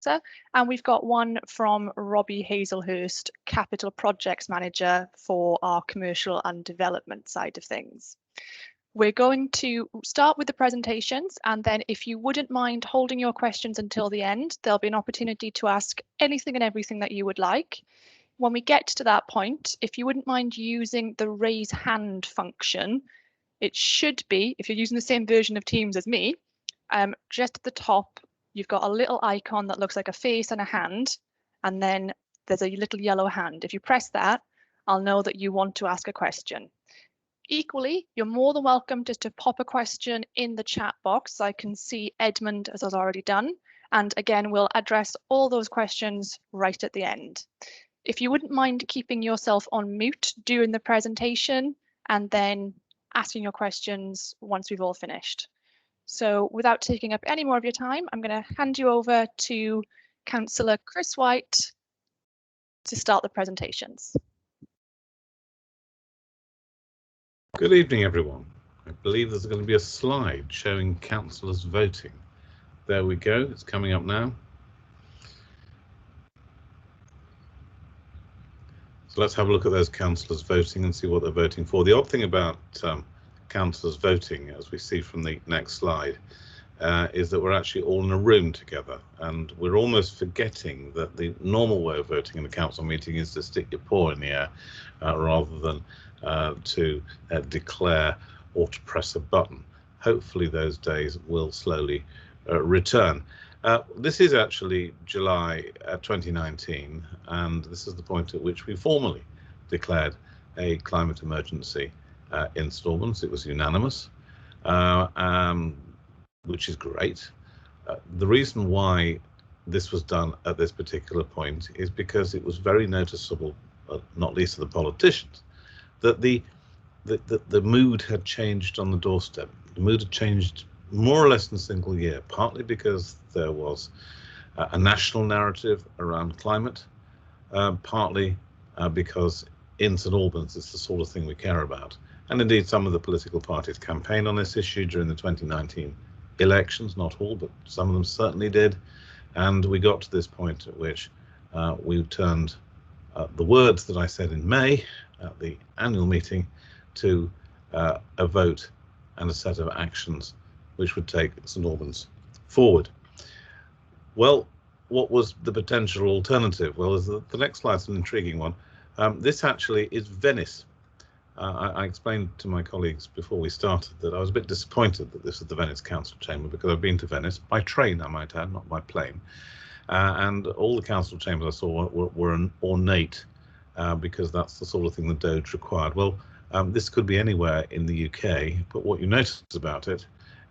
Chapter, and we've got one from Robbie Hazelhurst, Capital Projects Manager for our commercial and development side of things. We're going to start with the presentations, and then if you wouldn't mind holding your questions until the end, there'll be an opportunity to ask anything and everything that you would like. When we get to that point, if you wouldn't mind using the raise hand function, it should be, if you're using the same version of Teams as me, just at the top, you've got a little icon that looks like a face and a hand, and then there's a little yellow hand. If you press that, I'll know that you want to ask a question. Equally, you're more than welcome just to pop a question in the chat box. I can see Edmund has already done. And again, we'll address all those questions right at the end. If you wouldn't mind keeping yourself on mute during the presentation and then asking your questions once we've all finished. So without taking up any more of your time, I'm going to hand you over to Councillor Chris White to start the presentations. Good evening, everyone. I believe there's going to be a slide showing councillors voting. There we go, it's coming up now. So let's have a look at those councillors voting and see what they're voting for. The odd thing about councillors voting, as we see from the next slide, is that we're actually all in a room together, and we're almost forgetting that the normal way of voting in a council meeting is to stick your paw in the air rather than to declare or to press a button. Hopefully those days will slowly return. This is actually July 2019, and this is the point at which we formally declared a climate emergency in St Albans. It was unanimous, which is great. The reason why this was done at this particular point is because it was very noticeable, not least to the politicians, that the mood had changed on the doorstep. The mood had changed more or less in a single year, partly because there was a national narrative around climate, partly because in St Albans it's the sort of thing we care about. And indeed some of the political parties campaigned on this issue during the 2019 elections, not all, but some of them certainly did. And we got to this point at which we turned the words that I said in May at the annual meeting to a vote and a set of actions which would take St Albans forward. Well, what was the potential alternative? Well, the next slide's an intriguing one. This actually is Venice. I explained to my colleagues before we started that I was a bit disappointed that this is the Venice Council Chamber, because I've been to Venice by train, I might add, not by plane. And all the council chambers I saw were ornate, because that's the sort of thing the Doge required. Well, this could be anywhere in the UK, but what you notice about it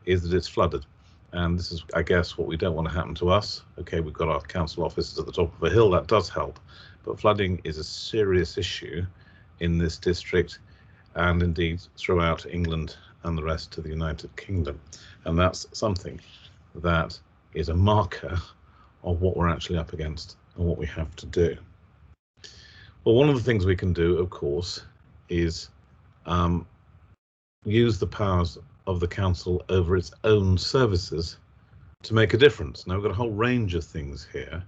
is that it's flooded. And this is, I guess, what we don't want to happen to us. Okay, we've got our council offices at the top of a hill, that does help. But flooding is a serious issue in this district, and indeed throughout England and the rest of the United Kingdom. And that's something that is a marker of what we're actually up against and what we have to do. Well, one of the things we can do, of course, is use the powers of the council over its own services to make a difference. Now, we've got a whole range of things here.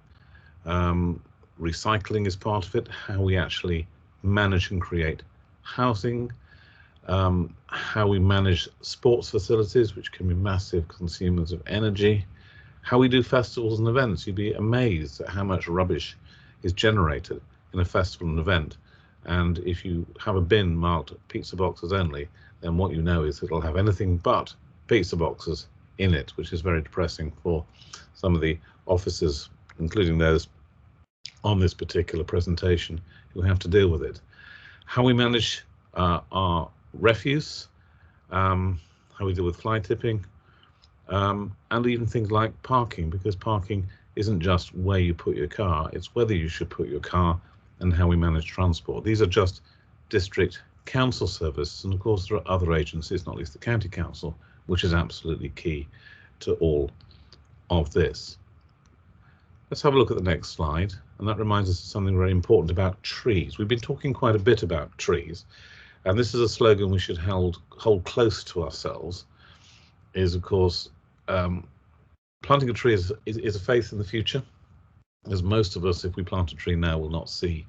Recycling is part of it, how we actually manage and create housing, how we manage sports facilities, which can be massive consumers of energy, how we do festivals and events. You'd be amazed at how much rubbish is generated in a festival and event. And if you have a bin marked pizza boxes only, then what you know is it'll have anything but pizza boxes in it, which is very depressing for some of the officers, including those on this particular presentation, who have to deal with it. How we manage our refuse, how we deal with fly tipping, and even things like parking, because parking isn't just where you put your car, it's whether you should put your car and how we manage transport. These are just district council services, and of course there are other agencies, not least the county council, which is absolutely key to all of this. Let's have a look at the next slide, and that reminds us of something very important about trees. We've been talking quite a bit about trees, and this is a slogan we should hold close to ourselves, is of course planting a tree is a faith in the future. as most of us, if we plant a tree now, will not see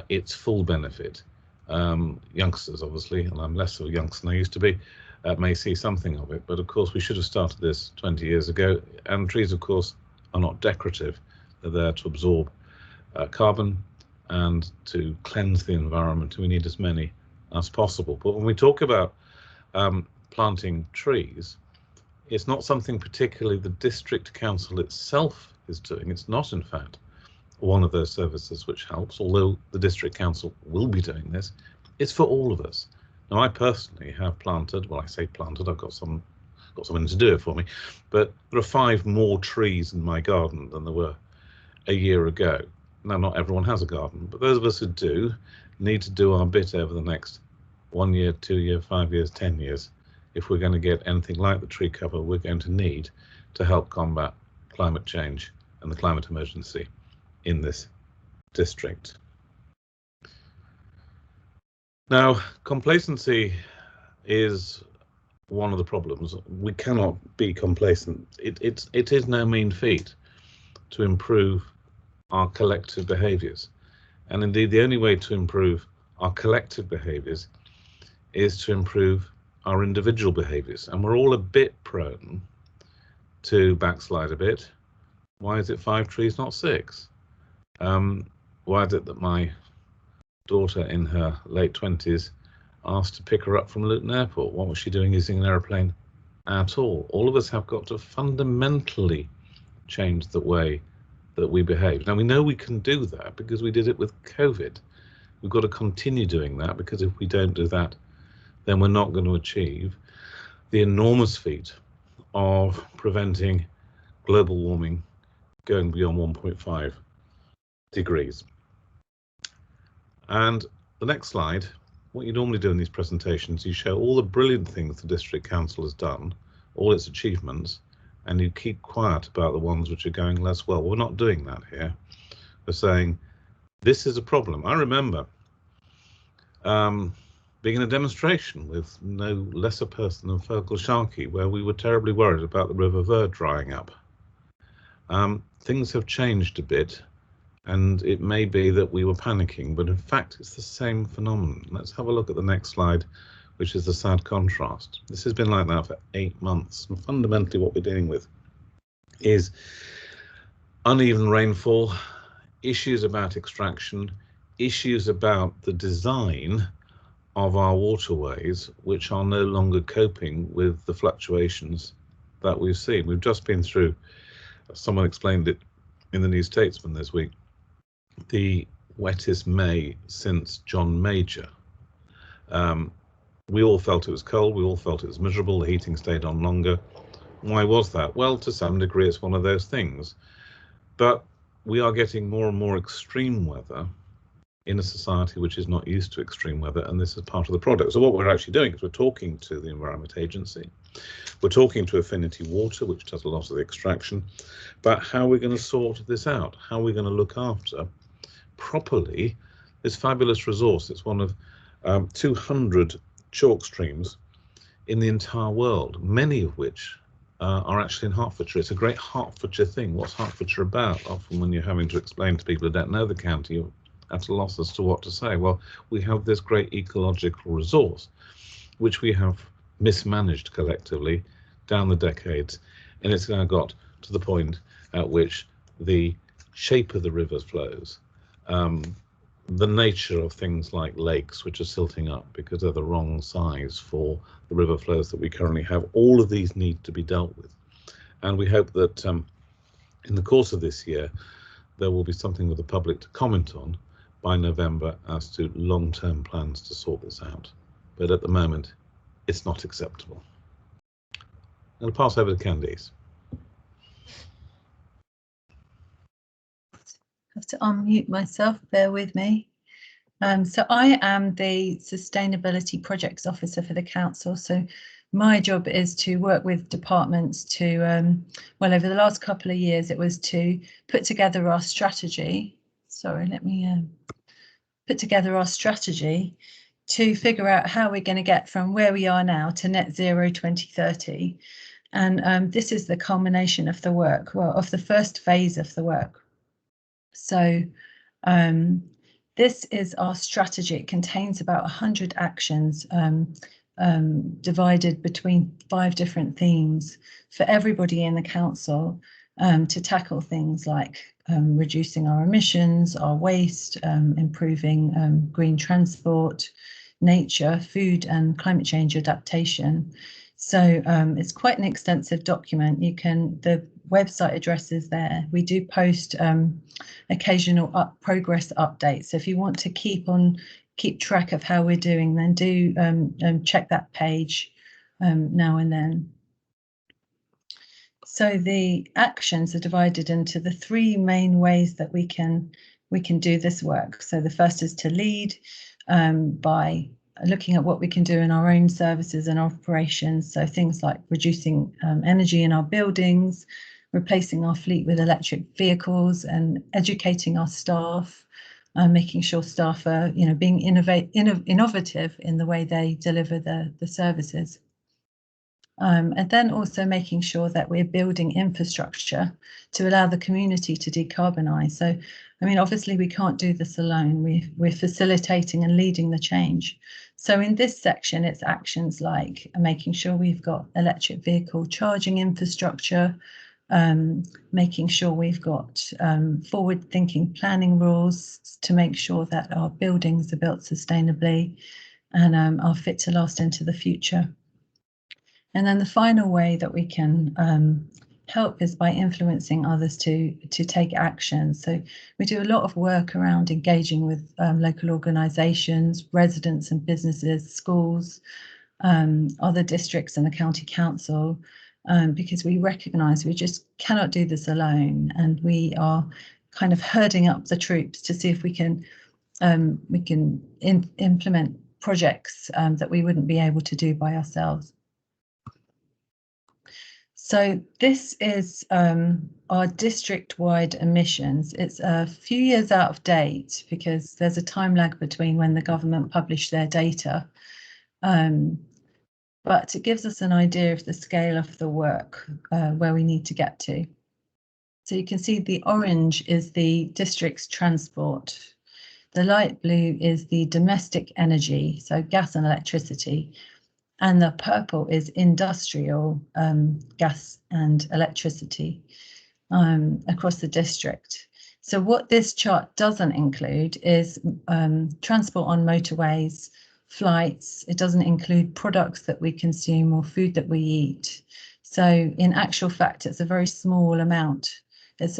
its full benefit. Youngsters, obviously, and I'm less of a youngster than I used to be, may see something of it, but of course we should have started this 20 years ago. And trees, of course, are not decorative. They're there to absorb carbon and to cleanse the environment. We need as many as possible. But when we talk about planting trees, it's not something particularly the district council itself is doing. It's not, in fact, one of those services which helps, although the district council will be doing this. It's for all of us. Now, I personally have planted, well, I say planted, I've got someone to do it for me, but there are 5 more trees in my garden than there were a year ago. Now, not everyone has a garden, but those of us who do need to do our bit over the next 1 year, 2 years, 5 years, 10 years. If we're going to get anything like the tree cover we're going to need to help combat climate change and the climate emergency in this district. Now, complacency is one of the problems. We cannot be complacent. It is no mean feat to improve our collective behaviours. And indeed, the only way to improve our collective behaviours is to improve our individual behaviours. And we're all a bit prone to backslide a bit. Why is it 5 trees, not 6? Why is it that my daughter in her late 20s asked to pick her up from Luton Airport? What was she doing using an aeroplane at all? All of us have got to fundamentally change the way that we behave. Now, we know we can do that because we did it with COVID. We've got to continue doing that, because if we don't do that, then we're not going to achieve the enormous feat of preventing global warming going beyond 1.5 degrees. And the next slide, what you normally do in these presentations, you show all the brilliant things the district council has done, all its achievements, and you keep quiet about the ones which are going less well. We're not doing that here. We're saying this is a problem. I remember being in a demonstration with no lesser person than Fergal Sharkey, where we were terribly worried about the River Ver drying up. Things have changed a bit, and it may be that we were panicking, but in fact it's the same phenomenon. Let's have a look at the next slide, which is the sad contrast. This has been like that for 8 months, and fundamentally what we're dealing with is uneven rainfall, issues about extraction, issues about the design of our waterways, which are no longer coping with the fluctuations that we've seen. We've just been through, someone explained it in the New Statesman this week, the wettest May since John Major. We all felt it was cold, we all felt it was miserable, the heating stayed on longer. Why was that? Well, to some degree it's one of those things, but we are getting more and more extreme weather in a society which is not used to extreme weather, and this is part of the product. So what we're actually doing is we're talking to the Environment Agency, we're talking to Affinity Water, which does a lot of the extraction, but how are we going to sort this out? How are we going to look after properly this fabulous resource? It's one of 200 chalk streams in the entire world, many of which are actually in Hertfordshire. It's a great Hertfordshire thing. What's Hertfordshire about? Often when you're having to explain to people who don't know the county, you're at a loss as to what to say. Well, we have this great ecological resource, which we have mismanaged collectively down the decades, and it's now got to the point at which the shape of the rivers flows, the nature of things like lakes, which are silting up because they're the wrong size for the river flows that we currently have, all of these need to be dealt with. And we hope that in the course of this year, there will be something for the public to comment on by November as to long-term plans to sort this out. But at the moment, it's not acceptable. I'll pass over to Candice. I have to unmute myself, bear with me. So I am the Sustainability Projects Officer for the Council. So my job is to work with departments to, well, over the last couple of years, it was to put together our strategy. Sorry, let me put together our strategy to figure out how we're going to get from where we are now to net zero 2030. And this is the culmination of the work, well, of the first phase of the work. So this is our strategy. It contains about 100 actions divided between 5 different themes for everybody in the council to tackle things like reducing our emissions, our waste, improving green transport, nature, food and climate change adaptation. So it's quite an extensive document. The website address is there. We do post occasional progress updates. So if you want to keep track of how we're doing, then do check that page now and then. So the actions are divided into the 3 main ways that we can do this work. So the first is to lead by looking at what we can do in our own services and operations. So things like reducing energy in our buildings, replacing our fleet with electric vehicles, and educating our staff, making sure staff are, being innovative in the way they deliver the services. And then also making sure that we're building infrastructure to allow the community to decarbonise. So, I mean, obviously we can't do this alone. We're facilitating and leading the change. So in this section, it's actions like making sure we've got electric vehicle charging infrastructure, making sure we've got forward-thinking planning rules to make sure that our buildings are built sustainably and are fit to last into the future. And then the final way that we can help is by influencing others to take action. So we do a lot of work around engaging with local organisations, residents and businesses, schools, other districts and the county council, because we recognise we just cannot do this alone, and we are kind of herding up the troops to see if we can implement projects that we wouldn't be able to do by ourselves. So this is our district-wide emissions. It's a few years out of date because there's a time lag between when the government publish their data. But it gives us an idea of the scale of the work where we need to get to. So you can see the orange is the district's transport. The light blue is the domestic energy, so gas and electricity. And the purple is industrial gas and electricity across the district. So what this chart doesn't include is transport on motorways, flights. It doesn't include products that we consume or food that we eat. So in actual fact, it's a very small amount. It's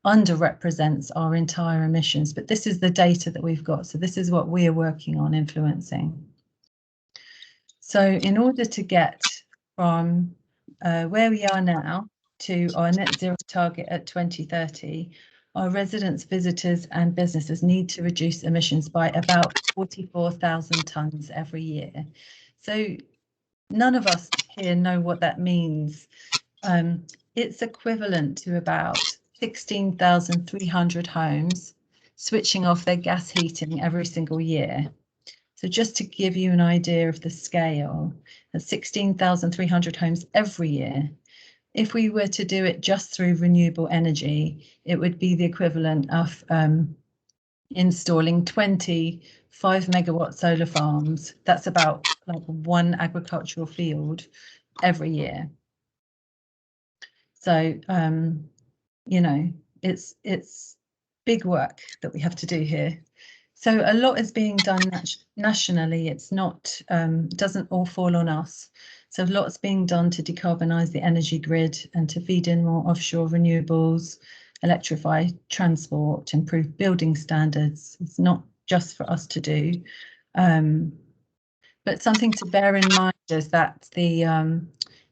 underrepresents our entire emissions, but this is the data that we've got. So this is what we're working on influencing. So in order to get from where we are now to our net zero target at 2030, our residents, visitors and businesses need to reduce emissions by about 44,000 tonnes every year. So none of us here know what that means. It's equivalent to about 16,300 homes switching off their gas heating every single year. So just to give you an idea of the scale, that's 16,300 homes every year. If we were to do it just through renewable energy, it would be the equivalent of installing 20 5-megawatt solar farms. That's about like 1 agricultural field every year. So, it's big work that we have to do here. So a lot is being done nationally. It's not, doesn't all fall on us. So a lot's being done to decarbonise the energy grid and to feed in more offshore renewables, electrify transport, improve building standards. It's not just for us to do. But something to bear in mind is that the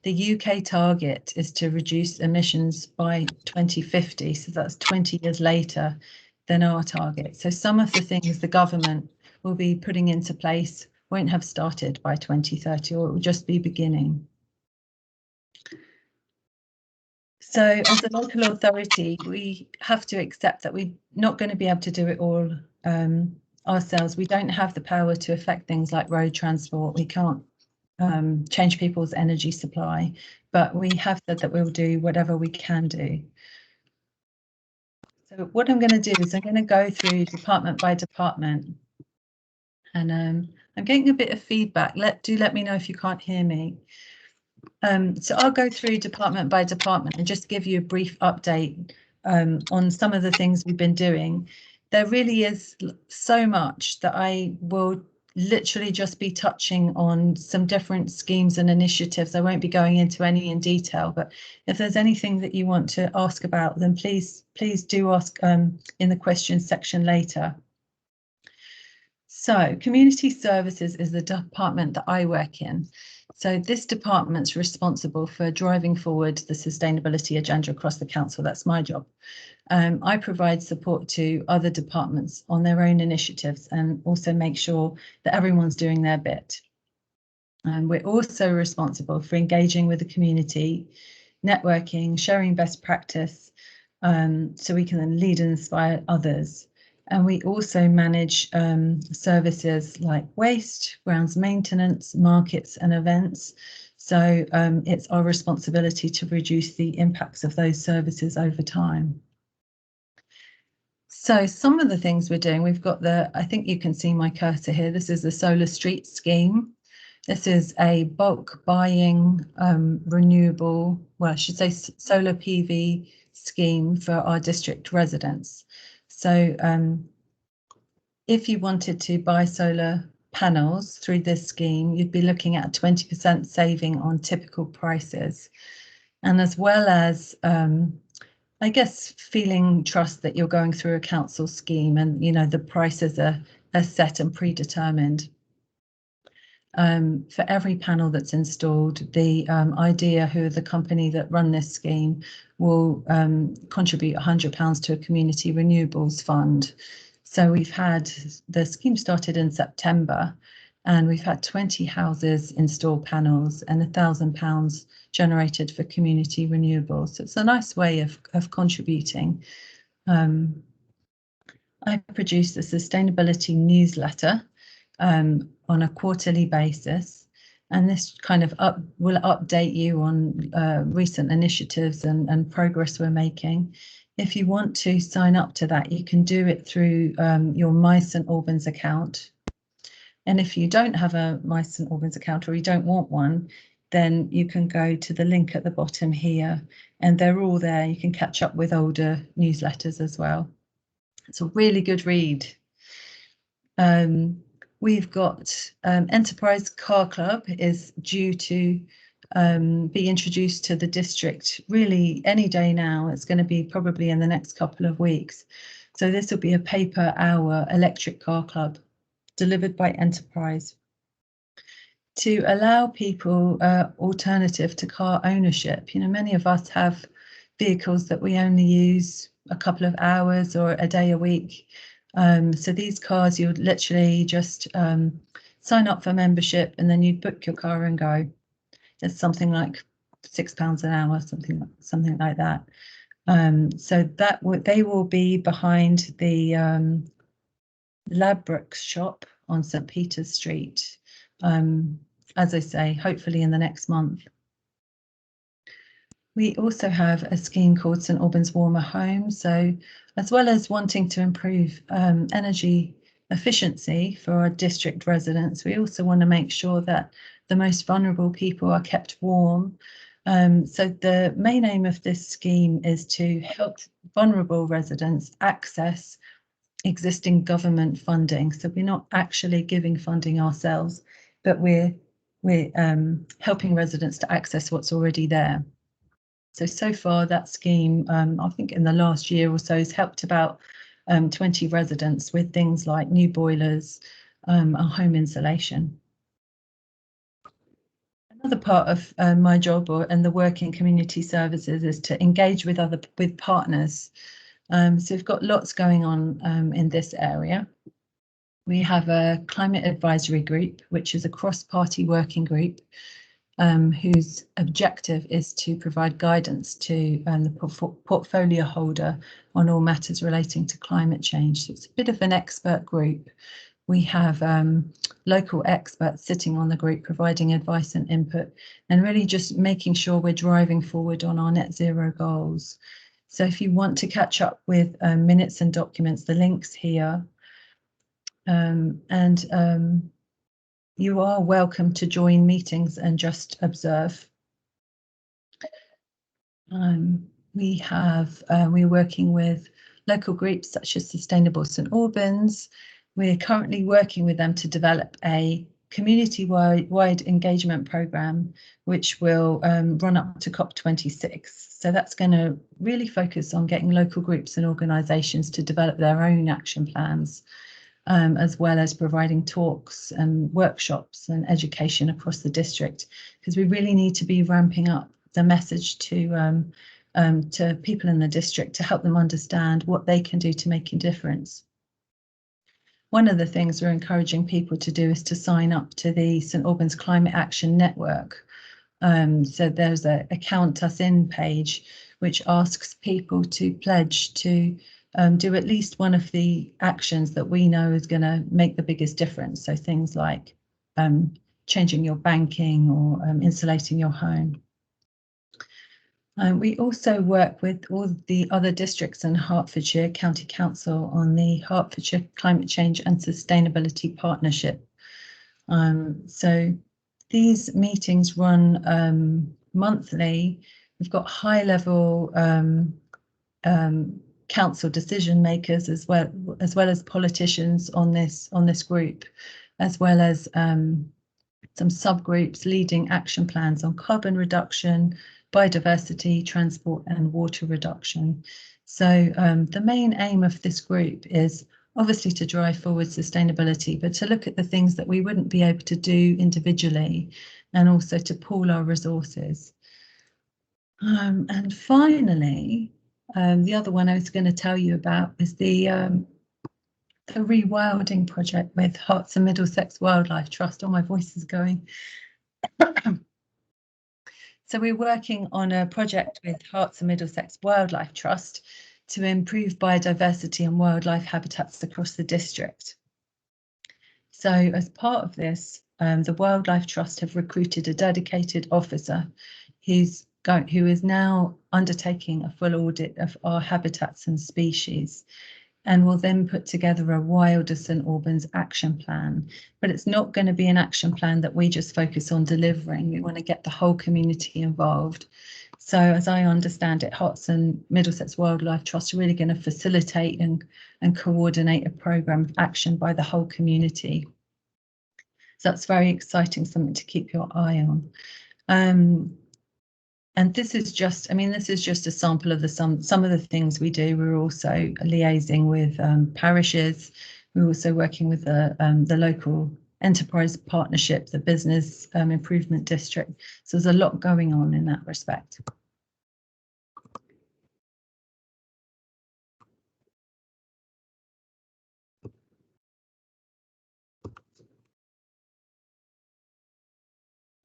UK target is to reduce emissions by 2050. So that's 20 years later than our target. So some of the things the government will be putting into place won't have started by 2030, or it will just be beginning. So as a local authority, we have to accept that we're not going to be able to do it all ourselves. We don't have the power to affect things like road transport. We can't change people's energy supply, but we have said that we'll do whatever we can do. So what I'm going to do is I'm going to go through department by department, and I'm getting a bit of feedback. Let me know if you can't hear me. So I'll go through department by department and just give you a brief update on some of the things we've been doing. There really is so much that I will literally just be touching on some different schemes and initiatives. I won't be going into any in detail, but if there's anything that you want to ask about, then please do ask in the questions section later. So community services is the department that I work in. So this department's responsible for driving forward the sustainability agenda across the council. That's my job. I provide support to other departments on their own initiatives and also make sure that everyone's doing their bit. We're also responsible for engaging with the community, networking, sharing best practice, so we can then lead and inspire others. And we also manage services like waste, grounds maintenance, markets and events. So it's our responsibility to reduce the impacts of those services over time. So some of the things we're doing, we've got I think you can see my cursor here. This is the Solar Street scheme. This is a bulk buying renewable, well, I should say solar PV scheme for our district residents. So if you wanted to buy solar panels through this scheme, you'd be looking at a 20% saving on typical prices. And as well as I guess feeling trust that you're going through a council scheme and, you know, the prices are set and predetermined. For every panel that's installed, the IDEA, who are the company that run this scheme, will contribute £100 to a community renewables fund. So we've had, the scheme started in September, and we've had 20 houses install panels and £1,000 generated for community renewables. So it's a nice way of contributing. I produce a sustainability newsletter on a quarterly basis, and this kind of will update you on recent initiatives and progress we're making. If you want to sign up to that, you can do it through your My St Albans account. And if you don't have a My St Albans account, or you don't want one, then you can go to the link at the bottom here, and they're all there. You can catch up with older newsletters as well. It's a really good read. We've got Enterprise Car Club is due to be introduced to the district really any day now. It's going to be probably in the next couple of weeks. So this will be a pay-per-hour electric car club delivered by Enterprise to allow people alternative to car ownership. You know, many of us have vehicles that we only use a couple of hours or a day a week. So these cars, you would literally just sign up for membership, and then you'd book your car and go. It's something like £6 an hour, something like that. So that they will be behind the Ladbrokes shop on St Peter's Street. As I say, hopefully in the next month. We also have a scheme called St Albans Warmer Home. So as well as wanting to improve energy efficiency for our district residents, we also want to make sure that the most vulnerable people are kept warm. So the main aim of this scheme is to help vulnerable residents access existing government funding. So we're not actually giving funding ourselves, but we're helping residents to access what's already there. So far that scheme, I think in the last year or so, has helped about 20 residents with things like new boilers and home insulation. Another part of my job and the work in community services is to engage with partners. So we've got lots going on in this area. We have a climate advisory group, which is a cross-party working group whose objective is to provide guidance to the portfolio holder on all matters relating to climate change. So it's a bit of an expert group. We have local experts sitting on the group providing advice and input, and really just making sure we're driving forward on our net zero goals. So if you want to catch up with minutes and documents, the link's here. You are welcome to join meetings and just observe. We're working with local groups such as Sustainable St Albans. We're currently working with them to develop a community-wide engagement programme, which will run up to COP26. So that's going to really focus on getting local groups and organisations to develop their own action plans, as well as providing talks and workshops and education across the district, because we really need to be ramping up the message to people in the district to help them understand what they can do to make a difference. One of the things we're encouraging people to do is to sign up to the St Albans Climate Action Network. So there's a Count Us In page, which asks people to pledge to do at least one of the actions that we know is going to make the biggest difference. So things like changing your banking or insulating your home. We also work with all the other districts in Hertfordshire County Council on the Hertfordshire Climate Change and Sustainability Partnership. So these meetings run monthly. We've got high-level council decision makers as well as politicians on this group, as well as some subgroups leading action plans on carbon reduction, biodiversity, transport and water reduction. So the main aim of this group is obviously to drive forward sustainability, but to look at the things that we wouldn't be able to do individually, and also to pool our resources. And finally, the other one I was going to tell you about is the rewilding project with Herts and Middlesex Wildlife Trust. Oh, my voice is going. So we're working on a project with Herts and Middlesex Wildlife Trust to improve biodiversity and wildlife habitats across the district. So as part of this, the Wildlife Trust have recruited a dedicated officer who is now undertaking a full audit of our habitats and species, and will then put together a Wilder St Albans action plan. But it's not going to be an action plan that we just focus on delivering. We want to get the whole community involved. So as I understand it, Herts and Middlesex Wildlife Trust are really going to facilitate and coordinate a programme of action by the whole community. So that's very exciting, something to keep your eye on. And this is just, this is just a sample of some of the things we do. We're also liaising with parishes. We're also working with the local enterprise partnership, the business improvement district. So there's a lot going on in that respect.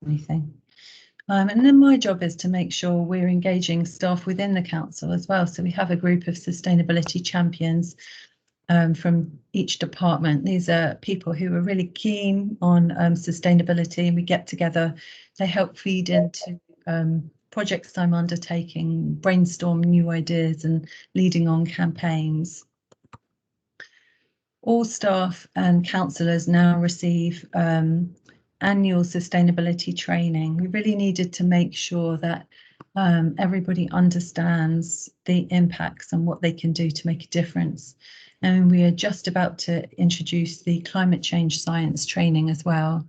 Anything. And then my job is to make sure we're engaging staff within the council as well. So we have a group of sustainability champions from each department. These are people who are really keen on sustainability, and we get together. They help feed into projects I'm undertaking, brainstorm new ideas and leading on campaigns. All staff and councillors now receive annual sustainability training. We really needed to make sure that everybody understands the impacts and what they can do to make a difference. And we are just about to introduce the climate change science training as well.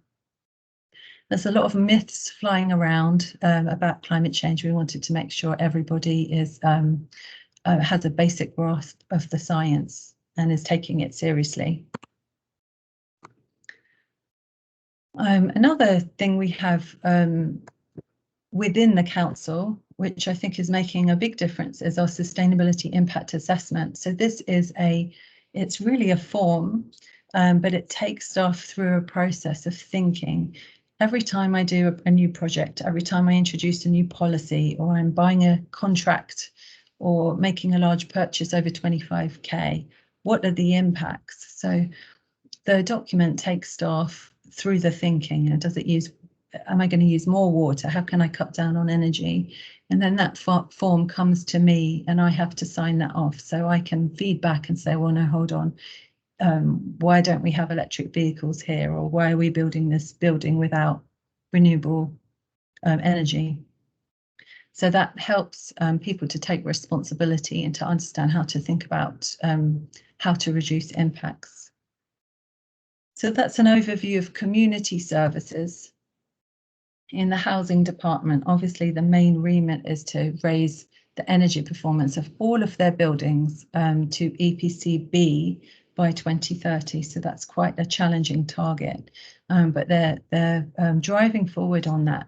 There's a lot of myths flying around about climate change. We wanted to make sure everybody is has a basic grasp of the science and is taking it seriously. Another thing we have within the council, which I think is making a big difference, is our sustainability impact assessment. So this is it's really a form, but it takes staff through a process of thinking. Every time I do a new project, every time I introduce a new policy, or I'm buying a contract or making a large purchase over 25k, what are the impacts? So the document takes staff through the thinking. Am I going to use more water? How can I cut down on energy? And then that form comes to me and I have to sign that off. So I can feed back and say, well, no, hold on. Why don't we have electric vehicles here? Or why are we building this building without renewable energy? So that helps people to take responsibility and to understand how to think about how to reduce impacts. So that's an overview of community services. In the housing department, obviously the main remit is to raise the energy performance of all of their buildings to EPC B by 2030. So that's quite a challenging target, but they're driving forward on that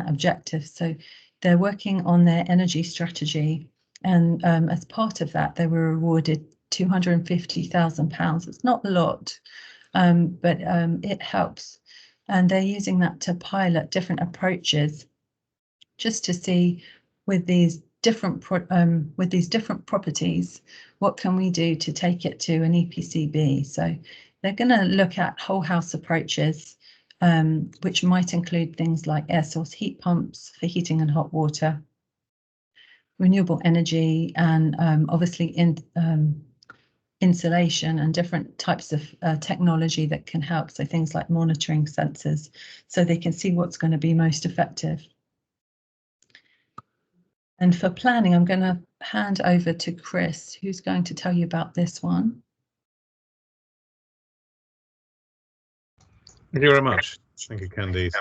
objective. So they're working on their energy strategy, and as part of that, they were awarded £250,000. It's not a lot, but it helps. And they're using that to pilot different approaches, just to see with these different properties, what can we do to take it to an EPCB? So they're going to look at whole house approaches, which might include things like air source heat pumps for heating and hot water, renewable energy, and obviously insulation and different types of technology that can help. So things like monitoring sensors, so they can see what's going to be most effective. And for planning, I'm going to hand over to Chris, who's going to tell you about this one. Thank you very much. Thank you, Candice.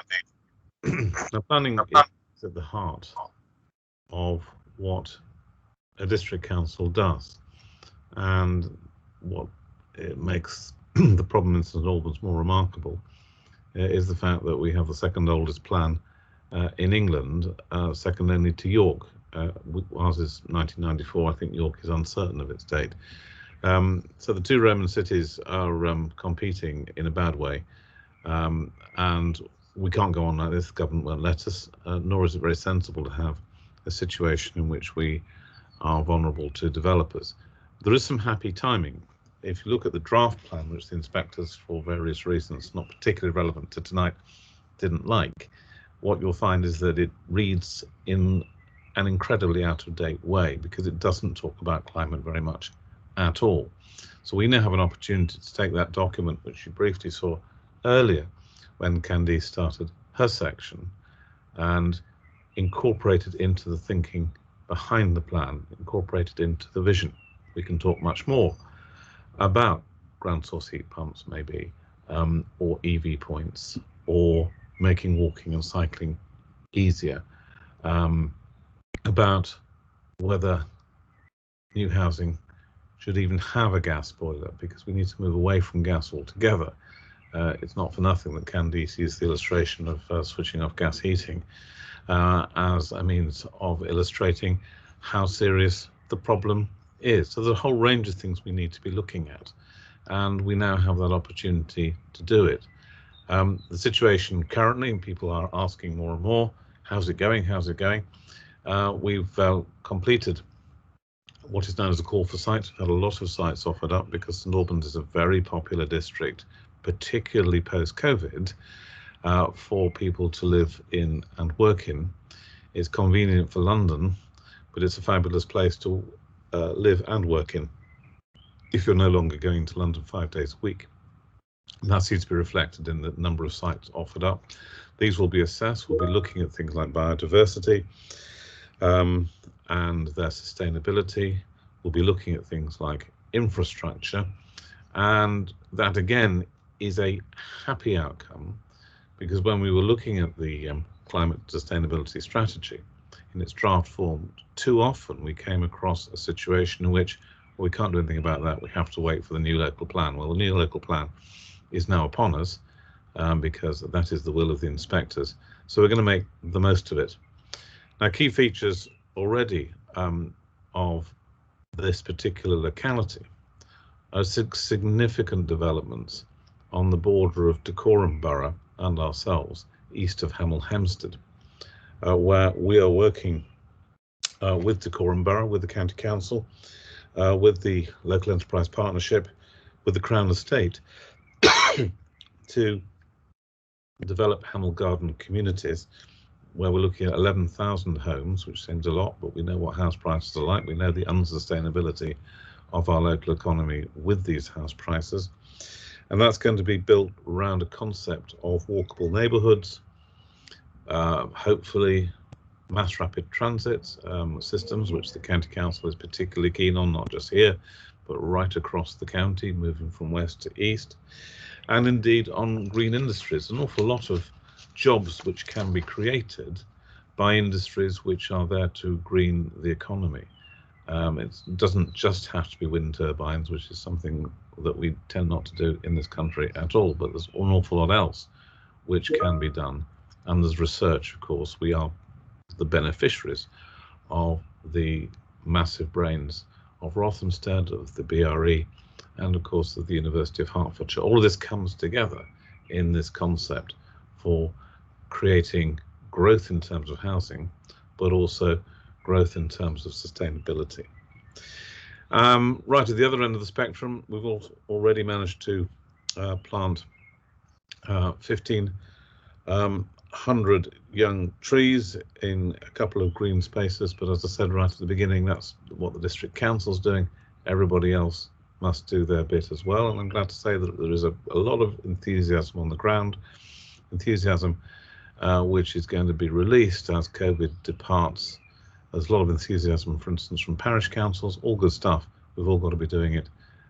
Now, planning is at the heart of what a district council does, and what it makes the problem in St Albans more remarkable is the fact that we have the second oldest plan in England, second only to York. Ours is 1994. I think York is uncertain of its date. So the two Roman cities are competing in a bad way, and we can't go on like this. The government won't let us, nor is it very sensible to have a situation in which we are vulnerable to developers. There is some happy timing. If you look at the draft plan, which the inspectors, for various reasons not particularly relevant to tonight, didn't like, what you'll find is that it reads in an incredibly out-of-date way, because it doesn't talk about climate very much at all. So we now have an opportunity to take that document, which you briefly saw earlier when Candice started her section, and incorporate it into the thinking behind the plan, incorporate it into the vision. We can talk much more about ground source heat pumps, maybe, or EV points, or making walking and cycling easier, about whether new housing should even have a gas boiler, because we need to move away from gas altogether. It's not for nothing that Candice used the illustration of switching off gas heating as a means of illustrating how serious the problem is. So there's a whole range of things we need to be looking at, and we now have that opportunity to do it. The situation currently, and people are asking more and more, how's it going? How's it going? We've completed what is known as a call for sites. We've had a lot of sites offered up because St Albans is a very popular district, particularly post-COVID, for people to live in and work in. It's convenient for London, but it's a fabulous place to live and work in if you're no longer going to London 5 days a week. And that seems to be reflected in the number of sites offered up. These will be assessed. We'll be looking at things like biodiversity and their sustainability. We'll be looking at things like infrastructure, and that again is a happy outcome, because when we were looking at the climate sustainability strategy in its draft form, too often we came across a situation in which, well, we can't do anything about that, we have to wait for the new local plan. Well, the new local plan is now upon us, because that is the will of the inspectors. So we're going to make the most of it. Now, key features already of this particular locality are significant developments on the border of Dacorum Borough and ourselves, east of Hemel Hempstead, where we are working with Dacorum Borough, with the County Council, with the Local Enterprise Partnership, with the Crown Estate, to develop Hemel Garden communities where we're looking at 11,000 homes, which seems a lot, but we know what house prices are like. We know the unsustainability of our local economy with these house prices. And that's going to be built around a concept of walkable neighbourhoods, hopefully mass rapid transit systems, which the County Council is particularly keen on, not just here, but right across the county, moving from west to east, and indeed on green industries. An awful lot of jobs which can be created by industries which are there to green the economy. It doesn't just have to be wind turbines, which is something that we tend not to do in this country at all, but there's an awful lot else which can be done. And there's research, of course. We are the beneficiaries of the massive brains of Rothamsted, of the BRE, and of course of the University of Hertfordshire. All of this comes together in this concept for creating growth in terms of housing, but also growth in terms of sustainability. Right at the other end of the spectrum, we've also already managed to plant 1,500 young trees in a couple of green spaces, but as I said right at the beginning, that's what the district council's doing. Everybody else must do their bit as well, and I'm glad to say that there is a lot of enthusiasm on the ground, enthusiasm which is going to be released as COVID departs. There's a lot of enthusiasm, for instance, from parish councils, all good stuff. We've all got to be doing it.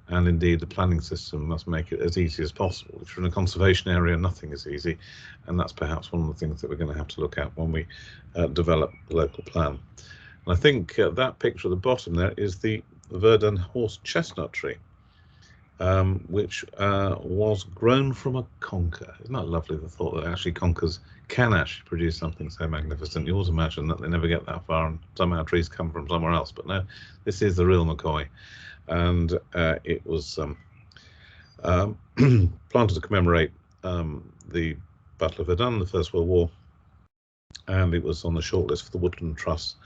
And indeed, the planning system must make it as easy as possible. If you're in a conservation area, nothing is easy. And that's perhaps one of the things that we're going to have to look at when we develop the local plan. And I think that picture at the bottom there is the Verdun horse chestnut tree, which was grown from a conker. Isn't that lovely, the thought that actually conkers can actually produce something so magnificent? You always imagine that they never get that far and somehow trees come from somewhere else, but no, this is the real McCoy. And it was planted to commemorate the Battle of Verdun, the First World War, and it was on the shortlist for the Woodland Trust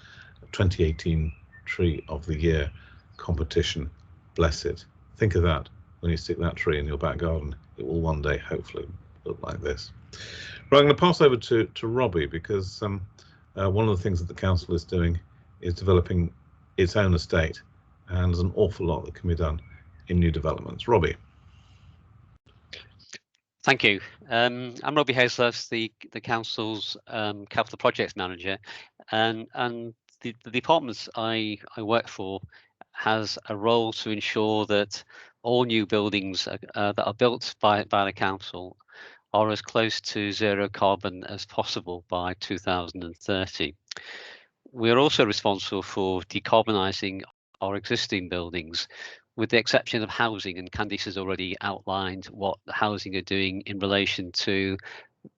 2018 Tree of the Year competition. Bless it. Think of that. When you stick that tree in your back garden, it will one day hopefully look like this. Right, I'm going to pass over to Robbie, because one of the things that the council is doing is developing its own estate, and there's an awful lot that can be done in new developments. Robbie. Thank you. I'm Robbie Hazlett, the council's capital projects manager, and the department I work for has a role to ensure that all new buildings that are built by the council are as close to zero carbon as possible by 2030. We're also responsible for decarbonising our existing buildings, with the exception of housing, and Candice has already outlined what the housing are doing in relation to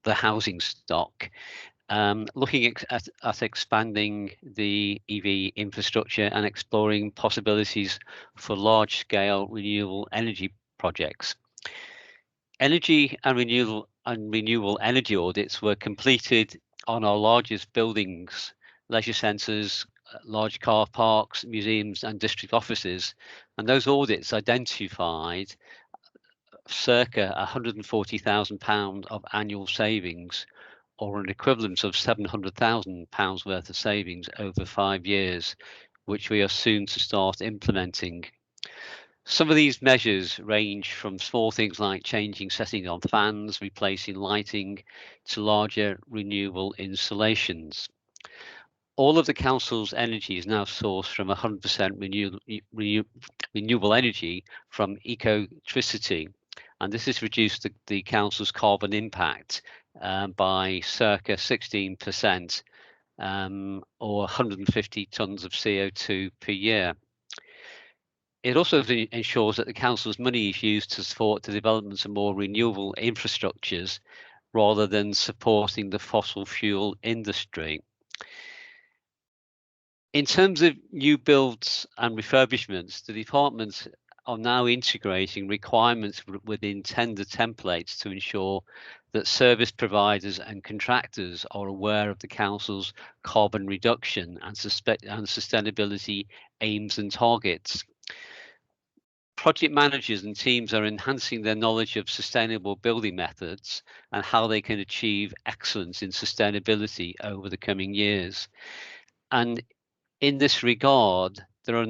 the housing stock. Looking at expanding the EV infrastructure and exploring possibilities for large-scale renewable energy projects. Energy and renewable energy audits were completed on our largest buildings, leisure centres, large car parks, museums and district offices, and those audits identified circa £140,000 of annual savings, or an equivalent of £700,000 worth of savings over 5 years, which we are soon to start implementing. Some of these measures range from small things like changing settings on fans, replacing lighting, to larger renewable installations. All of the council's energy is now sourced from 100% renewable energy from ecotricity, and this has reduced the council's carbon impact by circa 16%, or 150 tonnes of CO2 per year. It also ensures that the council's money is used to support the development of more renewable infrastructures rather than supporting the fossil fuel industry. In terms of new builds and refurbishments, the departments are now integrating requirements within tender templates to ensure that service providers and contractors are aware of the council's carbon reduction and sustainability aims and targets. project managers and teams are enhancing their knowledge of sustainable building methods and how they can achieve excellence in sustainability over the coming years. And in this regard, there are a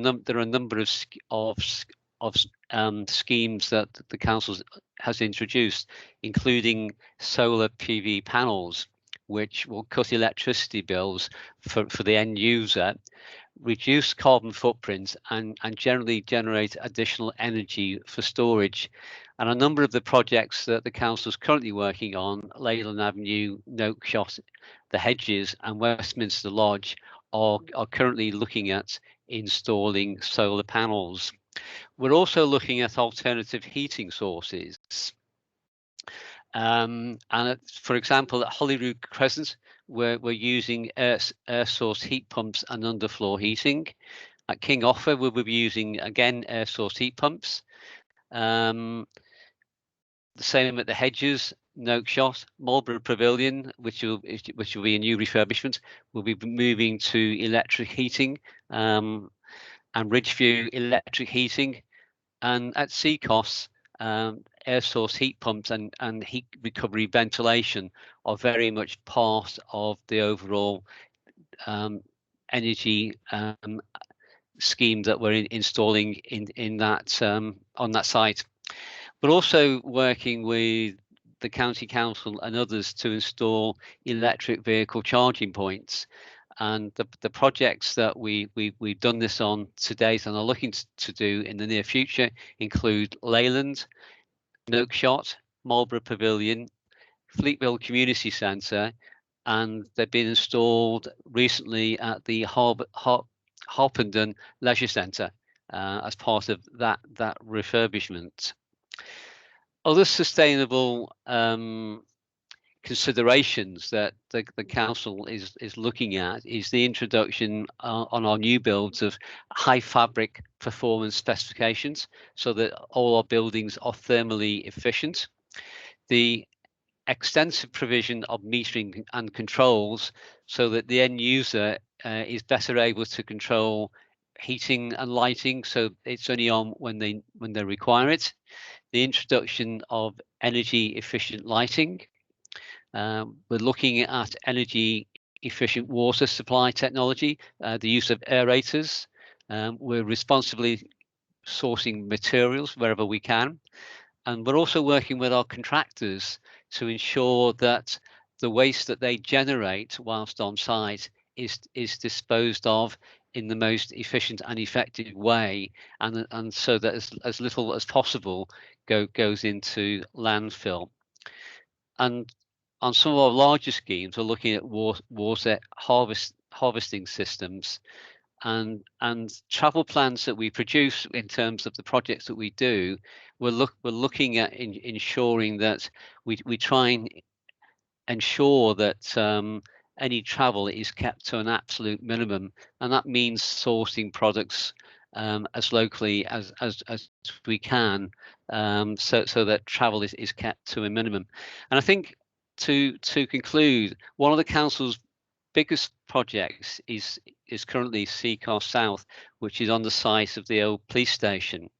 number of schemes that the council has introduced, including solar PV panels, which will cut electricity bills for the end user, reduce carbon footprints, and generally generate additional energy for storage. And a number of the projects that the council is currently working on, Leyland Avenue, Noakshott, the Hedges, and Westminster Lodge, are currently looking at installing solar panels. We're also looking at alternative heating sources. And for example, at Holyrood Crescent, we're using air source heat pumps and underfloor heating. At King Offa, we'll be using, again, air source heat pumps. The same at the Hedges, Noakshott, Marlborough Pavilion, which will be a new refurbishment. We'll be moving to electric heating, and Ridgeview electric heating, and at Seacos, air source heat pumps and heat recovery ventilation are very much part of the overall energy scheme that we're installing in that on that site. We're also working with the county council and others to install electric vehicle charging points. And the projects that we've done this on to date and are looking to do in the near future include Leyland, Noakshott, Marlborough Pavilion, Fleetville Community Centre, and they've been installed recently at the Harpenden Leisure Centre as part of that refurbishment. Other sustainable considerations that the council is looking at is the introduction on our new builds of high fabric performance specifications, so that all our buildings are thermally efficient. The extensive provision of metering and controls, so that the end user is better able to control heating and lighting, so it's only on when they require it. The introduction of energy efficient lighting. We're looking at energy efficient water supply technology, the use of aerators. We're responsibly sourcing materials wherever we can. And we're also working with our contractors to ensure that the waste that they generate whilst on site is disposed of in the most efficient and effective way, and so that as little as possible goes into landfill. And on some of our larger schemes, we're looking at water harvesting systems and travel plans that we produce in terms of the projects that we do. We're looking at ensuring that we try and ensure that any travel is kept to an absolute minimum, and that means sourcing products as locally as we can, so that travel is kept to a minimum. And I think to conclude, one of the council's biggest projects is currently Seacar South, which is on the site of the old police station.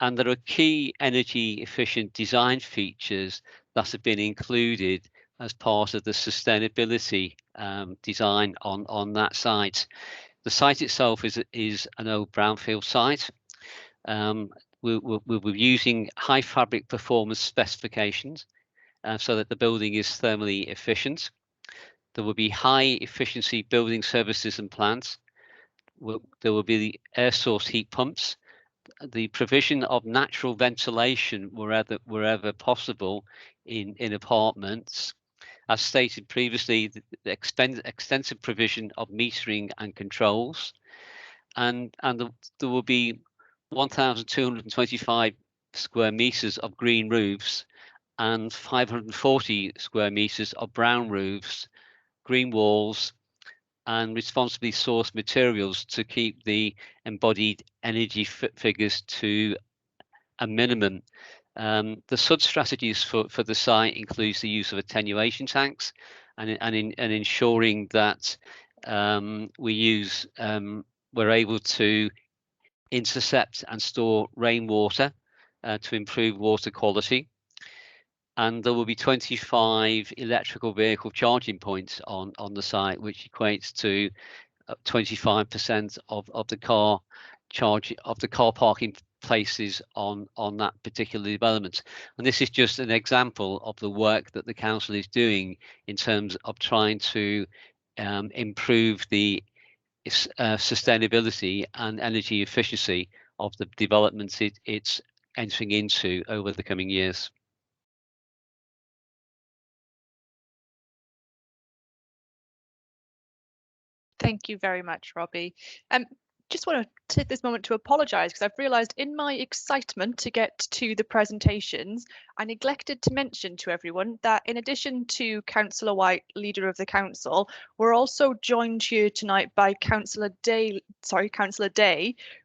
And there are key energy efficient design features that have been included as part of the sustainability design on that site. The site itself is an old brownfield site. We'll be using high fabric performance specifications so that the building is thermally efficient. There will be high efficiency building services and plants. There will be the air source heat pumps, the provision of natural ventilation wherever possible in apartments. As stated previously, the extensive provision of metering and controls, and there will be 1,225 square meters of green roofs and 540 square meters of brown roofs, green walls, and responsibly sourced materials to keep the embodied energy figures to a minimum. The sub-strategies for the site includes the use of attenuation tanks and ensuring that we're able to intercept and store rainwater to improve water quality. And there will be 25 electrical vehicle charging points on the site, which equates to 25% of the car parking places on that particular development. And this is just an example of the work that the council is doing in terms of trying to improve the sustainability and energy efficiency of the developments it's entering into over the coming years. Thank you very much, Robbie. Just want to take this moment to apologise because I've realised in my excitement to get to the presentations, I neglected to mention to everyone that in addition to Councillor White, Leader of the Council, we're also joined here tonight by Councillor Day,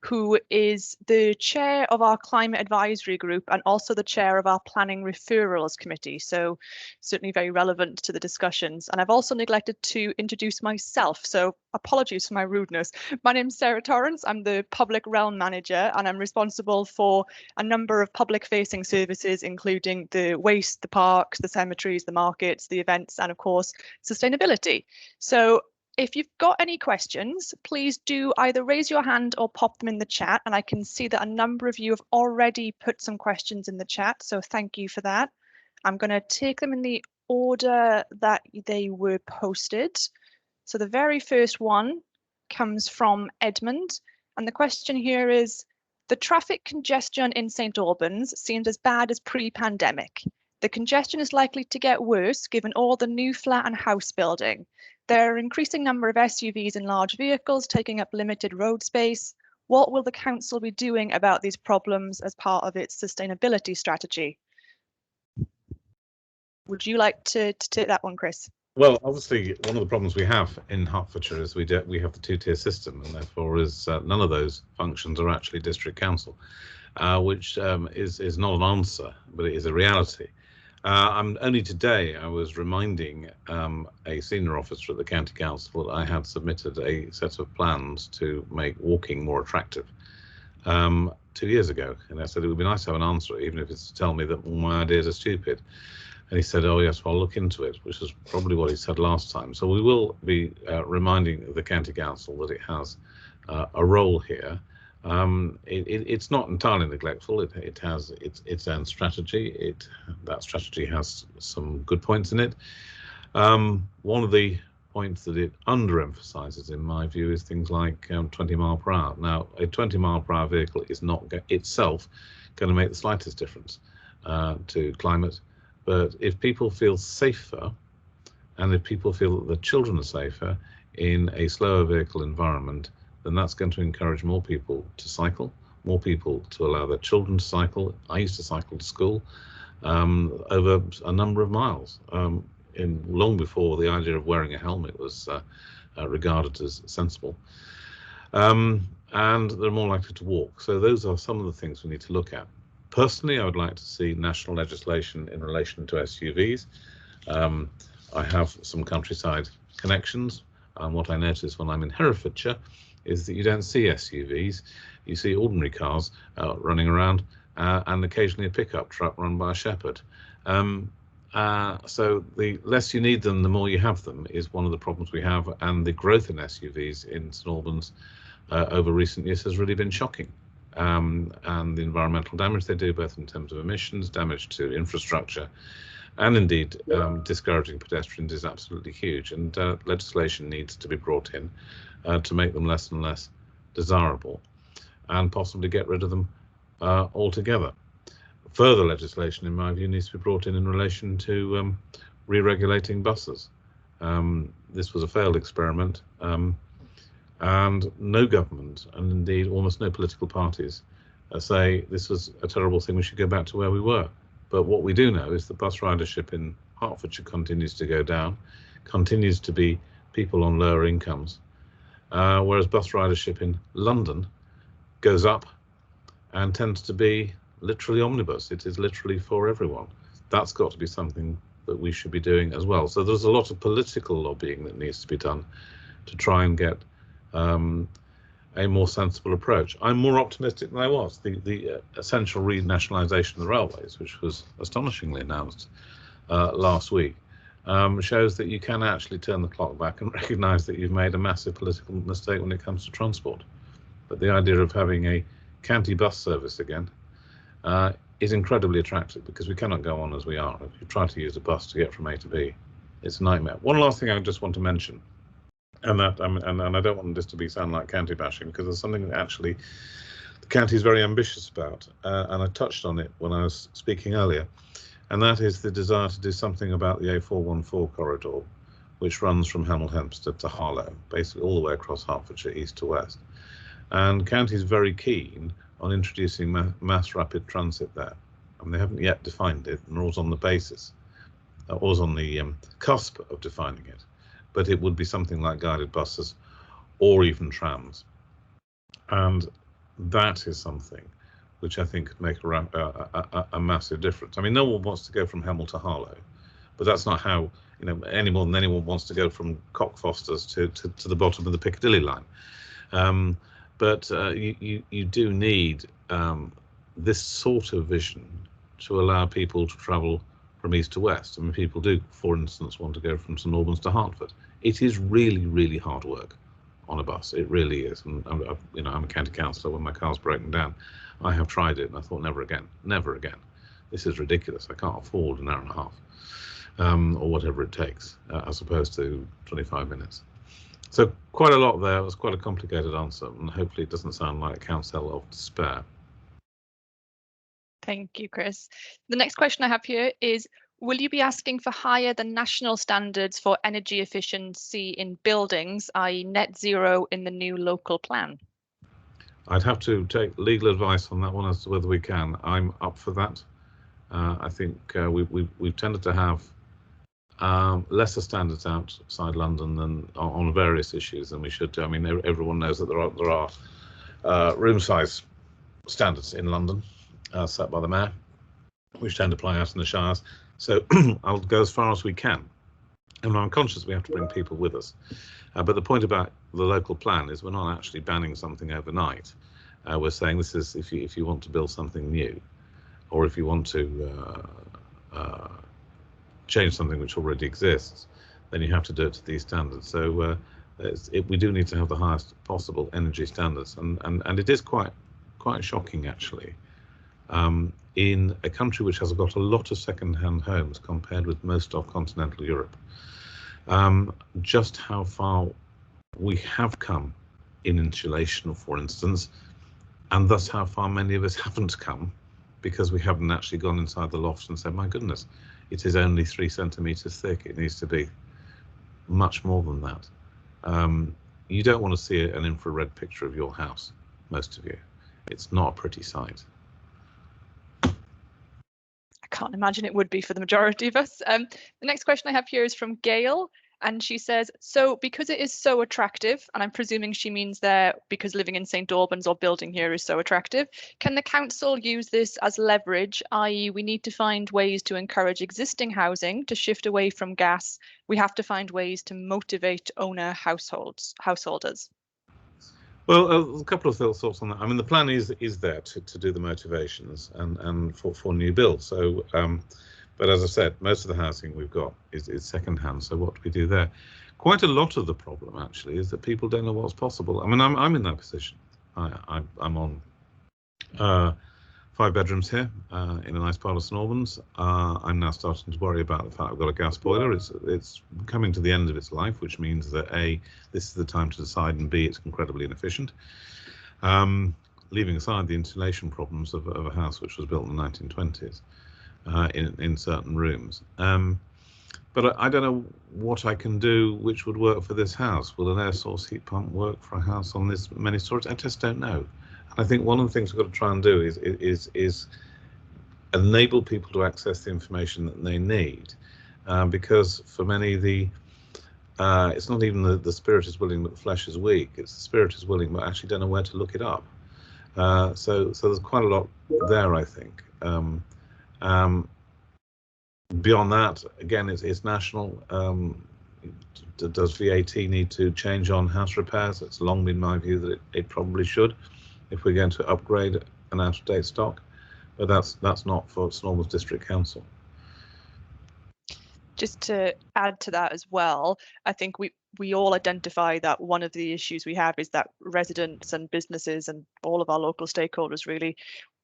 who is the Chair of our Climate Advisory Group and also the Chair of our Planning Referrals Committee, so certainly very relevant to the discussions. And I've also neglected to introduce myself, so apologies for my rudeness. My name's Sarah Torrance. I'm the Public Realm Manager and I'm responsible for a number of public facing services, including the waste, the parks, the cemeteries, the markets, the events, and of course, sustainability. So if you've got any questions, please do either raise your hand or pop them in the chat. And I can see that a number of you have already put some questions in the chat. So thank you for that. I'm going to take them in the order that they were posted. So the very first one comes from Edmund. And the question here is, the traffic congestion in St Albans seems as bad as pre-pandemic. The congestion is likely to get worse given all the new flat and house building. There are an increasing number of SUVs and large vehicles taking up limited road space. What will the council be doing about these problems as part of its sustainability strategy? Would you like to take that one, Chris? Well, obviously, one of the problems we have in Hertfordshire is we have the two-tier system, and therefore is none of those functions are actually district council, which is not an answer, but it is a reality. Only today I was reminding a senior officer at the county council that I had submitted a set of plans to make walking more attractive 2 years ago, and I said it would be nice to have an answer, even if it's to tell me that my ideas are stupid. And he said, oh yes, well, I'll look into it, which is probably what he said last time. So we will be reminding the county council that it has a role here. It's not entirely neglectful. It has its own strategy. That strategy has some good points in it. One of the points that it underemphasizes, in my view, is things like 20 mile per hour. Now, a 20 mile per hour vehicle is not itself going to make the slightest difference to climate. But if people feel safer, and if people feel that the children are safer in a slower vehicle environment, then that's going to encourage more people to cycle, more people to allow their children to cycle. I used to cycle to school over a number of miles, long before the idea of wearing a helmet was regarded as sensible. And they're more likely to walk. So those are some of the things we need to look at. Personally, I would like to see national legislation in relation to SUVs. I have some countryside connections, and what I notice when I'm in Herefordshire is that you don't see SUVs. You see ordinary cars running around and occasionally a pickup truck run by a shepherd. So the less you need them, the more you have them, is one of the problems we have, and the growth in SUVs in St Albans over recent years has really been shocking. And the environmental damage they do, both in terms of emissions, damage to infrastructure, and indeed discouraging pedestrians, is absolutely huge. And legislation needs to be brought in to make them less and less desirable, and possibly get rid of them altogether. Further legislation, in my view, needs to be brought in relation to re-regulating buses. This was a failed experiment. And no government, and indeed almost no political parties, say this was a terrible thing, we should go back to where we were. But what we do know is that bus ridership in Hertfordshire continues to go down, continues to be people on lower incomes, whereas bus ridership in London goes up and tends to be literally omnibus. It is literally for everyone. That's got to be something that we should be doing as well. So there's a lot of political lobbying that needs to be done to try and get a more sensible approach. I'm more optimistic than I was. The essential renationalisation of the railways, which was astonishingly announced last week, shows that you can actually turn the clock back and recognise that you've made a massive political mistake when it comes to transport. But the idea of having a county bus service again is incredibly attractive, because we cannot go on as we are. If you try to use a bus to get from A to B, it's a nightmare. One last thing I just want to mention, and I don't want this to sound like county bashing, because there's something that actually the county is very ambitious about, and I touched on it when I was speaking earlier, and that is the desire to do something about the A414 corridor, which runs from Hemel Hempstead to Harlow, basically all the way across Hertfordshire, east to west. And county is very keen on introducing mass rapid transit there, and they haven't yet defined it, nor is on the basis, or is on the cusp of defining it. But it would be something like guided buses or even trams, and that is something which I think could make a massive difference. I mean, no one wants to go from Hemel to Harlow, but that's not how, any more than anyone wants to go from Cockfosters to the bottom of the Piccadilly line. But you do need this sort of vision to allow people to travel from east to west. I mean, people do, for instance, want to go from St Albans to Hertford. It is really, really hard work on a bus. It really is. And I'm a county councillor. When my car's broken down, I have tried it, and I thought, never again, never again. This is ridiculous. I can't afford an hour and a half, or whatever it takes, as opposed to 25 minutes. So quite a lot there. It was quite a complicated answer, and hopefully it doesn't sound like a counsel of despair. Thank you, Chris. The next question I have here is, will you be asking for higher than national standards for energy efficiency in buildings, i.e. net zero in the new local plan? I'd have to take legal advice on that one as to whether we can. I'm up for that. I think we've tended to have lesser standards outside London than on various issues than we should do. I mean, everyone knows that there are room size standards in London set by the mayor, which tend to apply out in the shires. So I'll go as far as we can. And I'm conscious we have to bring people with us. But the point about the local plan is we're not actually banning something overnight. We're saying this is if you want to build something new, or if you want to change something which already exists, then you have to do it to these standards. So we do need to have the highest possible energy standards, and it is quite shocking actually, in a country which has got a lot of second-hand homes compared with most of continental Europe, just how far we have come in insulation, for instance, and thus how far many of us haven't come, because we haven't actually gone inside the loft and said, my goodness, it is only 3 centimeters thick. It needs to be much more than that. You don't want to see an infrared picture of your house, most of you. It's not a pretty sight. I can't imagine it would be for the majority of us. The next question I have here is from Gail, and she says, so because it is so attractive, and I'm presuming she means there because living in St Albans or building here is so attractive, can the council use this as leverage, i.e. we need to find ways to encourage existing housing to shift away from gas? We have to find ways to motivate owner householders. Well, a couple of thoughts on that. I mean, the plan is there to do the motivations and for new builds. So, but as I said, most of the housing we've got is second-hand. So what do we do there? Quite a lot of the problem actually is that people don't know what's possible. I mean, I'm in that position. I'm on 5 bedrooms here in a nice part of St Albans. I'm now starting to worry about the fact I've got a gas boiler. It's coming to the end of its life, which means that A, this is the time to decide, and B, it's incredibly inefficient. Leaving aside the insulation problems of a house which was built in the 1920s in certain rooms. But I don't know what I can do which would work for this house. Will an air source heat pump work for a house on this many stories? I just don't know. I think one of the things we've got to try and do is enable people to access the information that they need, because for many it's not even the spirit is willing but the flesh is weak. It's the spirit is willing but actually don't know where to look it up. So there's quite a lot there, I think. Beyond that, again, it's national. does VAT need to change on house repairs? It's long been my view that it probably should, if we're going to upgrade an out-of-date stock, but that's not for St Albans District Council. Just to add to that as well, I think we all identify that one of the issues we have is that residents and businesses and all of our local stakeholders, really,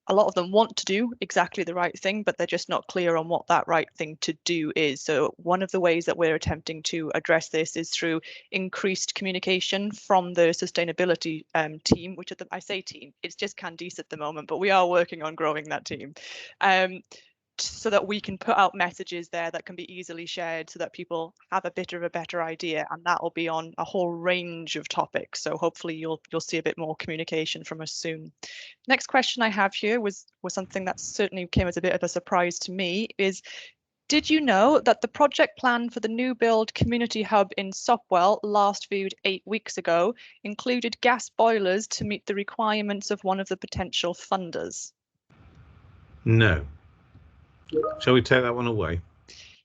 a lot of them want to do exactly the right thing, but they're just not clear on what that right thing to do is. So one of the ways that we're attempting to address this is through increased communication from the sustainability team, which I say team, it's just Candice at the moment, but we are working on growing that team. So that we can put out messages there that can be easily shared so that people have a bit of a better idea, and that will be on a whole range of topics. So hopefully you'll see a bit more communication from us soon. Next question I have here was something that certainly came as a bit of a surprise to me is, did you know that the project plan for the new build community hub in Sopwell, last viewed 8 weeks ago, included gas boilers to meet the requirements of one of the potential funders? No. Shall we take that one away?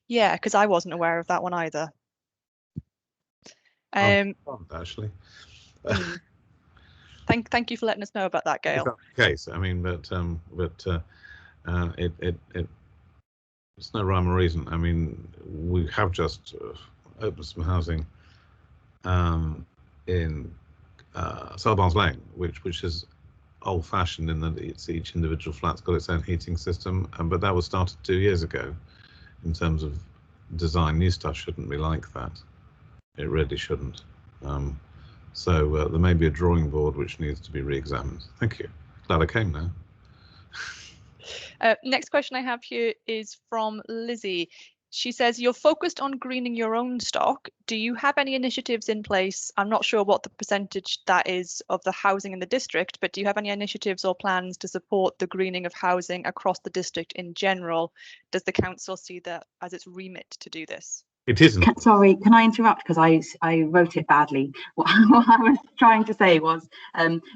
Yeah, because I wasn't aware of that one either. Actually. Thank you for letting us know about that, Gail. If that's the case, I mean, but it's no rhyme or reason. I mean, we have just opened some housing in Albans Lane, which is old-fashioned in that it's each individual flat's got its own heating system, but that was started 2 years ago. In terms of design, new stuff shouldn't be like that. It really shouldn't. So there may be a drawing board which needs to be re-examined. Thank you. Glad I came now. Next question I have here is from Lizzie. She says, you're focused on greening your own stock. Do you have any initiatives in place? I'm not sure what the percentage that is of the housing in the district, but do you have any initiatives or plans to support the greening of housing across the district in general? Does the council see that as its remit to do this? It isn't. Sorry, can I interrupt, because I wrote it badly. What I was trying to say was,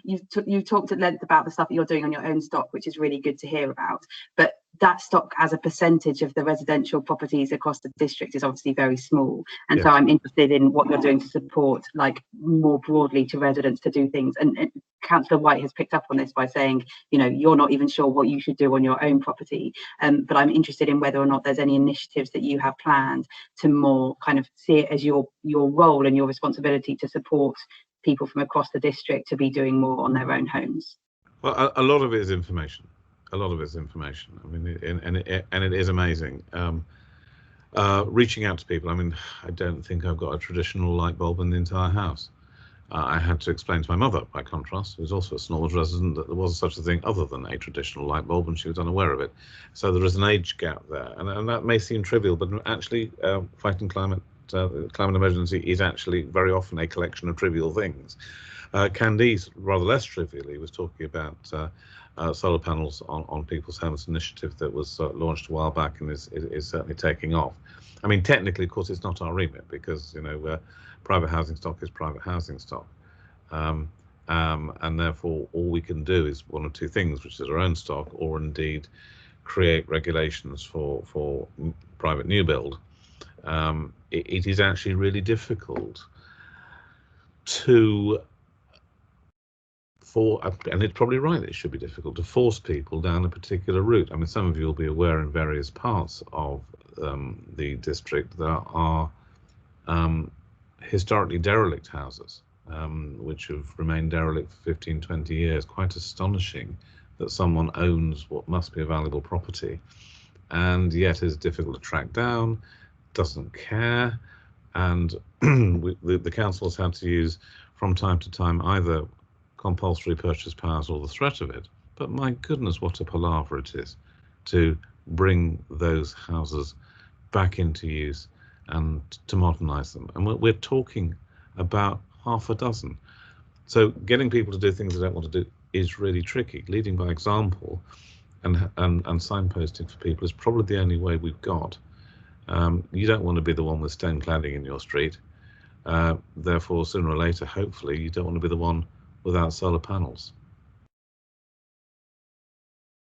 you talked at length about the stuff that you're doing on your own stock, which is really good to hear about, but that stock as a percentage of the residential properties across the district is obviously very small, and yes. So I'm interested in what you're doing to support, like, more broadly to residents to do things. And Councillor White has picked up on this by saying, you know, you're not even sure what you should do on your own property, but I'm interested in whether or not there's any initiatives that you have planned to more kind of see it as your role and your responsibility to support people from across the district to be doing more on their own homes. Well, a lot of it is information. A lot of it's information. I mean, and it is amazing. Reaching out to people. I mean, I don't think I've got a traditional light bulb in the entire house. I had to explain to my mother, by contrast, who's also a St Albans resident, that there wasn't such a thing other than a traditional light bulb, and she was unaware of it. So there is an age gap there, and that may seem trivial, but actually, fighting climate emergency is actually very often a collection of trivial things. Candice, rather less trivially, was talking about solar panels on people's homes, initiative that was launched a while back and is certainly taking off. I mean, technically, of course, it's not our remit, because, you know, private housing stock is private housing stock, and therefore all we can do is one of two things, which is our own stock, or indeed create regulations for private new build. It is actually really difficult to and it's probably right that it should be difficult to force people down a particular route. I mean, some of you will be aware in various parts of the district there are historically derelict houses, which have remained derelict for 15, 20 years. Quite astonishing that someone owns what must be a valuable property and yet is difficult to track down, doesn't care, and the council's had to use from time to time either compulsory purchase powers or the threat of it. But my goodness, what a palaver it is to bring those houses back into use and to modernise them. And we're talking about half a dozen. So getting people to do things they don't want to do is really tricky. Leading by example and signposting for people is probably the only way we've got. You don't want to be the one with stone cladding in your street. Therefore, sooner or later, hopefully, you don't want to be the one without solar panels.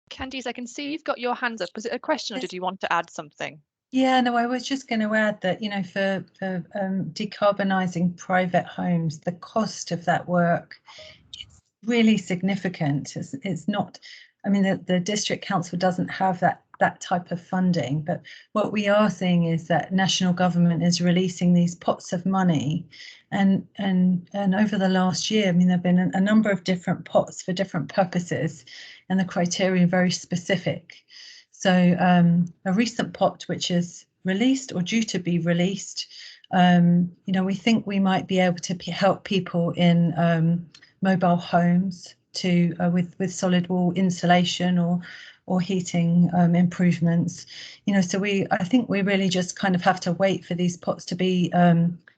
Candice, I can see you've got your hands up. Was it a question, or did you want to add something? Yeah, no, I was just going to add that, you know, for decarbonising private homes, the cost of that work is really significant. It's not, I mean, the district council doesn't have that type of funding, but what we are seeing is that national government is releasing these pots of money, and over the last year, I mean, there've been a number of different pots for different purposes, and the criteria are very specific. So a recent pot which is released or due to be released, you know, we think we might be able to help people in mobile homes to with solid wall insulation or heating improvements. You know, so I think we really just kind of have to wait for these pots to be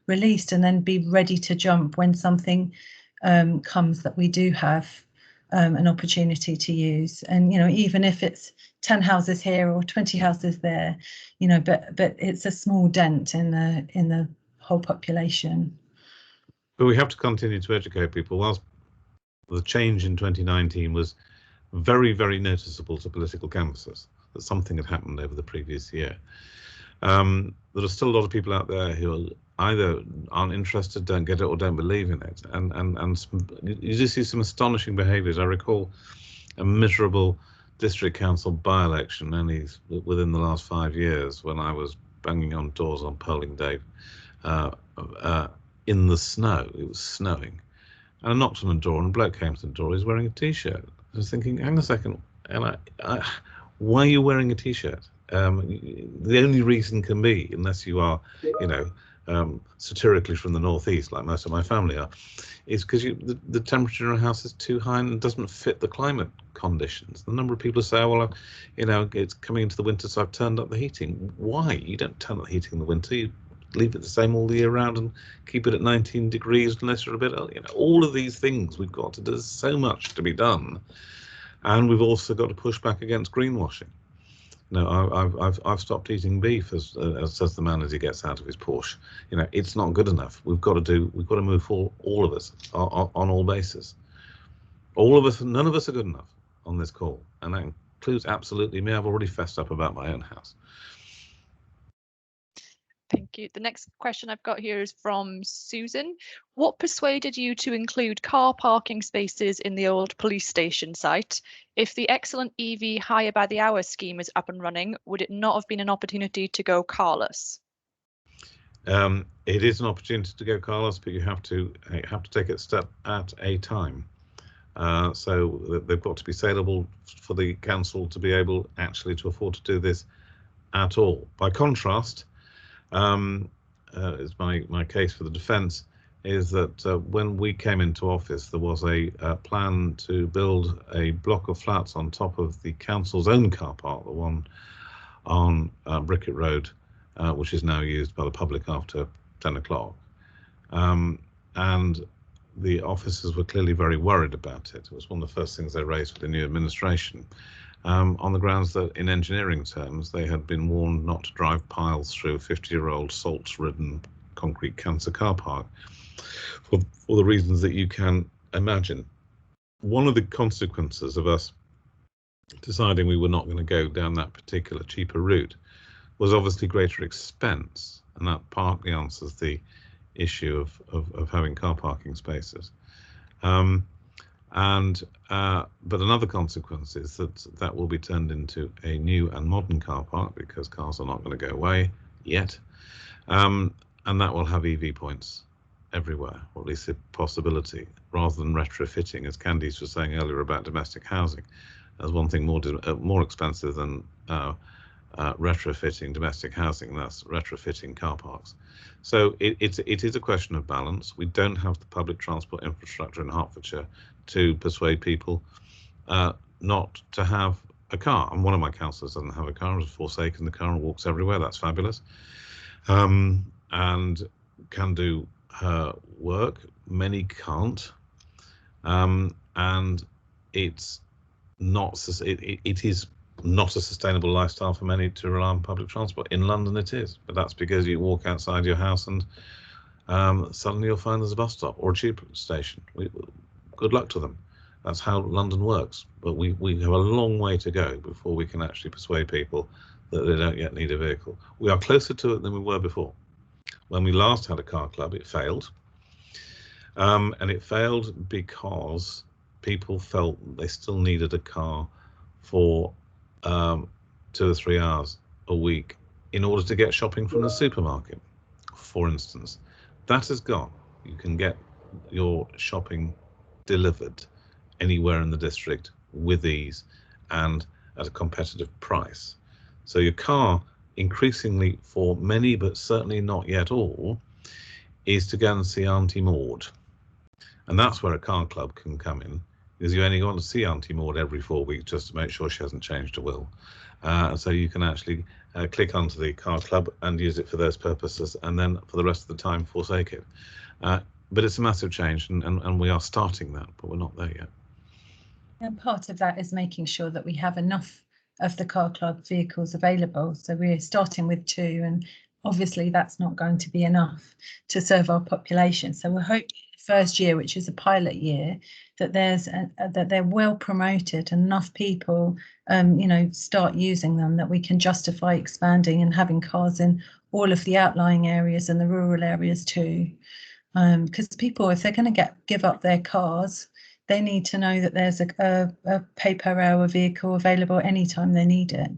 released and then be ready to jump when something comes that we do have an opportunity to use. And, you know, even if it's 10 houses here or 20 houses there, you know, but it's a small dent in the whole population. But we have to continue to educate people. Whilst the change in 2019 was very, very noticeable to political canvassers, that something had happened over the previous year, there are still a lot of people out there who either aren't interested, don't get it, or don't believe in it. And you do see some astonishing behaviours. I recall a miserable district council by-election only within the last 5 years, when I was banging on doors on polling day in the snow. It was snowing, and I knocked on the door, and a bloke came to the door. He's wearing a t-shirt. I was thinking, hang on a second, and why are you wearing a t-shirt? The only reason can be, unless you are, you know, satirically from the northeast, like most of my family are, is because the temperature in a house is too high and doesn't fit the climate conditions. The number of people who say, oh, well, you know, it's coming into the winter, so I've turned up the heating. Why? You don't turn up the heating in the winter. You leave it the same all the year round and keep it at 19 degrees unless you're a bit, you know, all of these things we've got to do. There's so much to be done, and we've also got to push back against greenwashing. No, I've stopped eating beef, as says the man as he gets out of his Porsche. You know, it's not good enough. We've got to move forward, all of us, on all bases. All of us, none of us are good enough on this call, and that includes absolutely me. I've already fessed up about my own house. Thank you. The next question I've got here is from Susan. What persuaded you to include car parking spaces in the old police station site? If the excellent EV hire by the hour scheme is up and running, would it not have been an opportunity to go carless? It is an opportunity to go carless, but you have to take it step at a time. So they've got to be saleable for the council to be able actually to afford to do this at all. By contrast, is my case for the defence, is that when we came into office, there was a plan to build a block of flats on top of the council's own car park, the one on Brickett Road, which is now used by the public after 10 o'clock. And the officers were clearly very worried about it. It was one of the first things they raised with the new administration, on the grounds that in engineering terms they had been warned not to drive piles through a 50-year-old salt-ridden concrete cancer car park for the reasons that you can imagine. One of the consequences of us deciding we were not going to go down that particular cheaper route was obviously greater expense, and that partly answers the issue of having car parking spaces. But another consequence is that will be turned into a new and modern car park, because cars are not going to go away yet, and that will have EV points everywhere, or at least a possibility, rather than retrofitting, as Candice was saying earlier about domestic housing, as one thing more expensive than retrofitting domestic housing, that's retrofitting car parks. So it is a question of balance. We don't have the public transport infrastructure in Hertfordshire to persuade people not to have a car. And one of my councillors doesn't have a car, has forsaken the car and walks everywhere. That's fabulous. And can do her work. Many can't. And it's not, it is not a sustainable lifestyle for many to rely on public transport. In London it is, but that's because you walk outside your house and suddenly you'll find there's a bus stop or a tube station. Good luck to them. That's how London works. But we have a long way to go before we can actually persuade people that they don't yet need a vehicle. We are closer to it than we were before. When we last had a car club, it failed. And it failed because people felt they still needed a car for 2 or 3 hours a week in order to get shopping from the supermarket, for instance. That has gone. You can get your shopping delivered anywhere in the district with ease and at a competitive price. So your car, increasingly for many, but certainly not yet all, is to go and see Auntie Maud. And that's where a car club can come in, because you only want to see Auntie Maud every 4 weeks just to make sure she hasn't changed her will. So you can actually click onto the car club and use it for those purposes, and then for the rest of the time forsake it. But it's a massive change, and we are starting that, but we're not there yet. And part of that is making sure that we have enough of the car club vehicles available. So we're starting with 2, and obviously that's not going to be enough to serve our population. So we're hoping the first year, which is a pilot year, that that they're well promoted, enough people start using them, that we can justify expanding and having cars in all of the outlying areas and the rural areas too. Because people, if they're going to give up their cars, they need to know that there's a pay per hour vehicle available anytime they need it.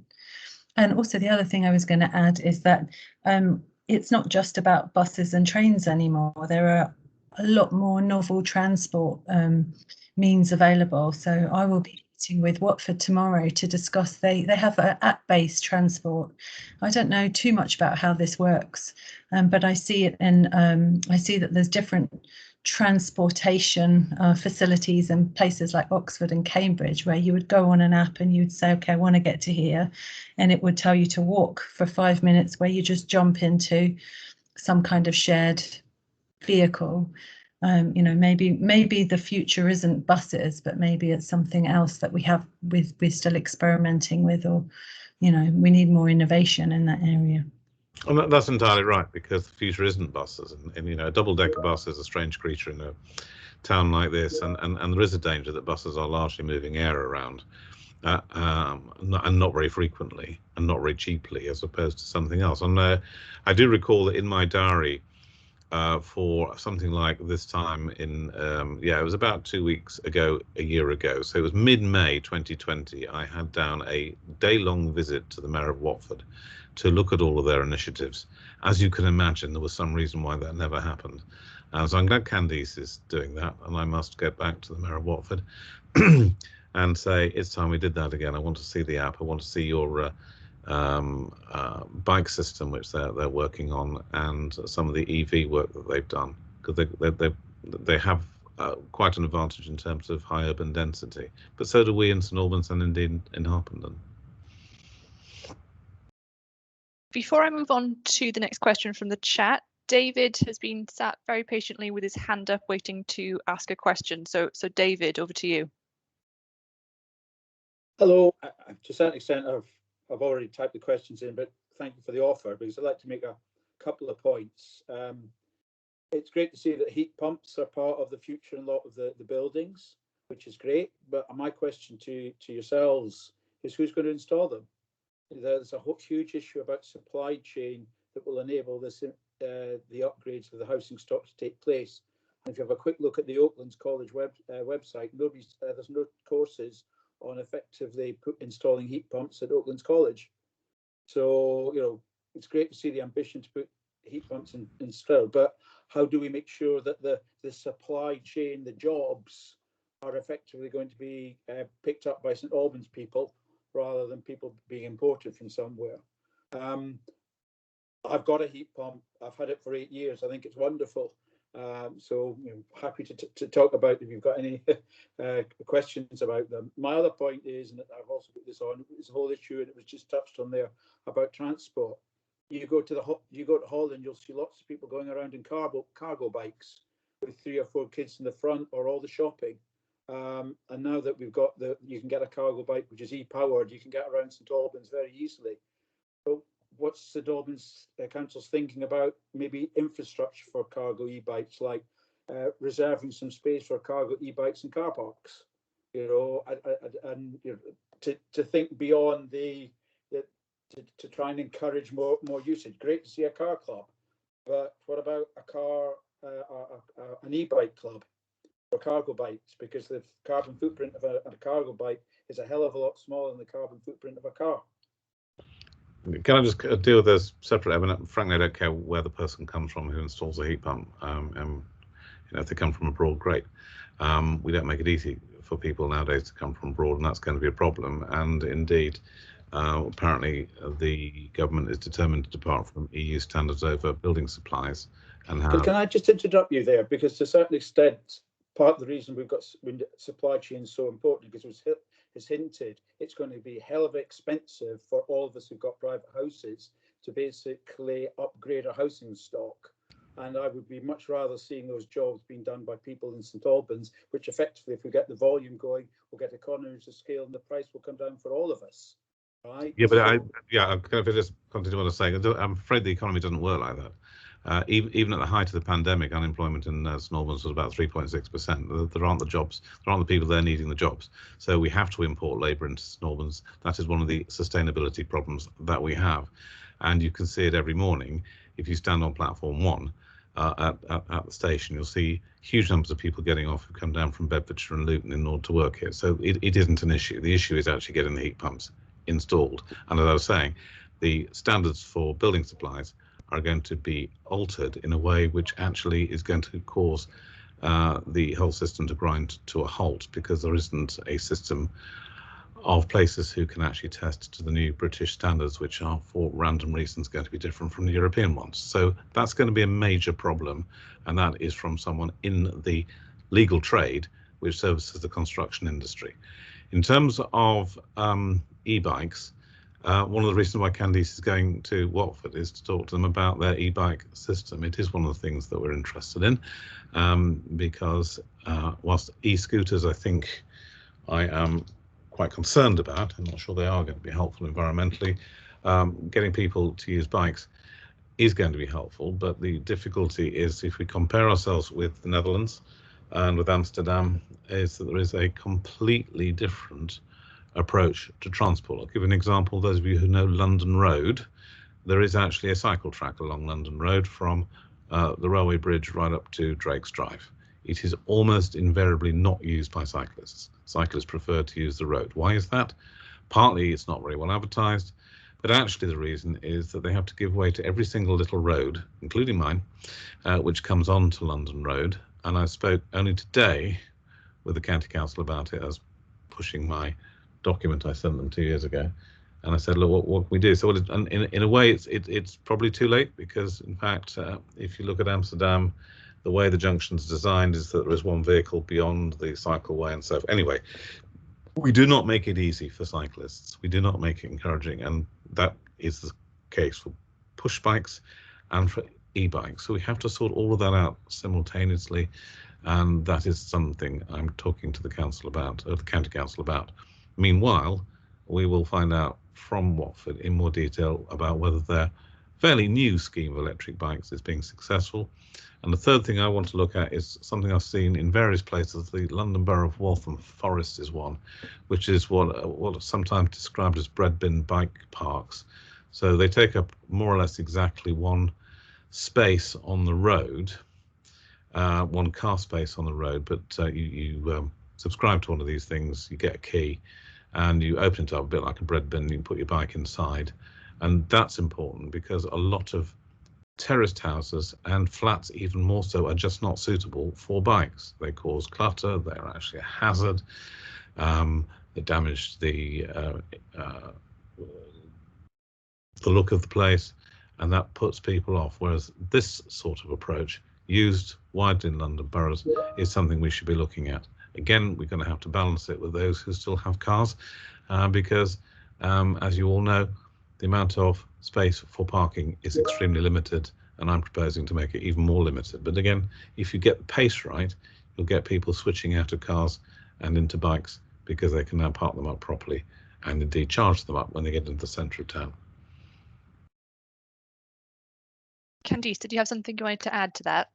And also the other thing I was going to add is that it's not just about buses and trains anymore. There are a lot more novel transport means available. So I will be meeting with Watford tomorrow to discuss. They have an app-based transport. I don't know too much about how this works, but I see it, and I see that there's different transportation facilities in places like Oxford and Cambridge, where you would go on an app and you'd say, okay, I want to get to here, and it would tell you to walk for 5 minutes, where you just jump into some kind of shared vehicle. Maybe the future isn't buses, but maybe it's something else that we're still experimenting with, or we need more innovation in that area. And that's entirely right, because the future isn't buses, and a double-decker bus is a strange creature in a town like this, and there is a danger that buses are largely moving air around, and not very frequently and not very cheaply, as opposed to something else. And I do recall that in my diary, for something like this time in it was about 2 weeks ago, a year ago, so it was mid-May 2020, I had down a day-long visit to the Mayor of Watford to look at all of their initiatives. As you can imagine, there was some reason why that never happened. So I'm glad Candice is doing that, and I must get back to the Mayor of Watford and say, it's time we did that again. I want to see the app. I want to see your bike system, which they're working on, and some of the EV work that they've done, because they have quite an advantage in terms of high urban density. But so do we in St Albans, and indeed in Harpenden. Before I move on to the next question from the chat, David has been sat very patiently with his hand up, waiting to ask a question. So David, over to you. Hello. To a certain extent, I've already typed the questions in, but thank you for the offer, because I'd like to make a couple of points. It's great to see that heat pumps are part of the future in a lot of the buildings, which is great. But my question to yourselves is, who's going to install them? There's a huge issue about supply chain that will enable this, the upgrades of the housing stock to take place. And if you have a quick look at the Oaklands College website, there's no courses on effectively installing heat pumps at Oaklands College. So, it's great to see the ambition to put heat pumps in still, but how do we make sure that the supply chain, the jobs, are effectively going to be picked up by St Albans people, rather than people being imported from somewhere? I've got a heat pump. I've had it for 8 years. I think it's wonderful. So happy to talk about if you've got any questions about them. My other point is, and I've also put this on, is the whole issue, and it was just touched on there, about transport. You go to Holland, you'll see lots of people going around in cargo bikes with 3 or 4 kids in the front, or all the shopping. And now that we've got you can get a cargo bike which is e-powered, you can get around St Albans very easily. So what's St Albans Council's thinking about maybe infrastructure for cargo e-bikes, like reserving some space for cargo e-bikes and car parks, and to think beyond the to try and encourage more usage. Great to see a car club, but what about an e-bike club for cargo bikes? Because the carbon footprint of a cargo bike is a hell of a lot smaller than the carbon footprint of a car. Can I just deal with those separate? I mean, frankly, I don't care where the person comes from who installs a heat pump. You know, if they come from abroad, great. We don't make it easy for people nowadays to come from abroad, and that's going to be a problem. And indeed, apparently, the government is determined to depart from EU standards over building supplies. And how... Can I just interrupt you there? Because to a certain extent, part of the reason we've got supply chain so important, because it was hinted it's going to be hell of expensive for all of us who've got private houses to basically upgrade our housing stock. And I would be much rather seeing those jobs being done by people in St Albans, which effectively, if we get the volume going, we'll get economies of scale and the price will come down for all of us. Right? Yeah, but I'm kind of just continue what I'm saying. I'm afraid the economy doesn't work like that. Even at the height of the pandemic, unemployment in St Albans was about 3.6%. There aren't the jobs, there aren't the people there needing the jobs. So we have to import labour into St Albans. That is one of the sustainability problems that we have. And you can see it every morning. If you stand on platform 1 at the station, you'll see huge numbers of people getting off who come down from Bedfordshire and Luton in order to work here. So it isn't an issue. The issue is actually getting the heat pumps installed. And as I was saying, the standards for building supplies are going to be altered in a way which actually is going to cause the whole system to grind to a halt, because there isn't a system of places who can actually test to the new British standards, which are for random reasons going to be different from the European ones. So that's going to be a major problem, and that is from someone in the legal trade which services the construction industry. In terms of e-bikes, one of the reasons why Candice is going to Watford is to talk to them about their e-bike system. It is one of the things that we're interested in, because whilst e-scooters, I think I am quite concerned about, I'm not sure they are going to be helpful environmentally. Getting people to use bikes is going to be helpful, but the difficulty is, if we compare ourselves with the Netherlands and with Amsterdam, is that there is a completely different approach to transport. I'll give an example. Those of you who know London Road, there is actually a cycle track along London Road from the railway bridge right up to Drake's Drive. It is almost invariably not used by cyclists. Cyclists prefer to use the road. Why is that? Partly it's not very well advertised, but actually the reason is that they have to give way to every single little road, including mine, which comes on to London Road. And I spoke only today with the county council about it, as pushing my document I sent them 2 years ago, and I said, look, what can we do? So in a way, it's probably too late, because in fact, if you look at Amsterdam, the way the junction's designed is that there is one vehicle beyond the cycleway and so forth. Anyway, we do not make it easy for cyclists. We do not make it encouraging, and that is the case for push bikes and for e-bikes. So we have to sort all of that out simultaneously, and that is something I'm talking to the council about, or the county council about. Meanwhile, we will find out from Watford in more detail about whether their fairly new scheme of electric bikes is being successful. And the third thing I want to look at is something I've seen in various places. The London Borough of Waltham Forest is one, which is what is sometimes described as bread bin bike parks. So they take up more or less exactly one space on the road, one car space on the road, but you subscribe to one of these things, you get a key, and you open it up a bit like a bread bin, you can put your bike inside. And that's important, because a lot of terraced houses and flats even more so are just not suitable for bikes. They cause clutter, they're actually a hazard, they damage the look of the place, and that puts people off. Whereas this sort of approach, used widely in London boroughs, is something we should be looking at. Again, we're going to have to balance it with those who still have cars, because as you all know, the amount of space for parking is extremely limited, and I'm proposing to make it even more limited. But again, if you get the pace right, you'll get people switching out of cars and into bikes, because they can now park them up properly and indeed charge them up when they get into the centre of town. Candice, did you have something you wanted to add to that?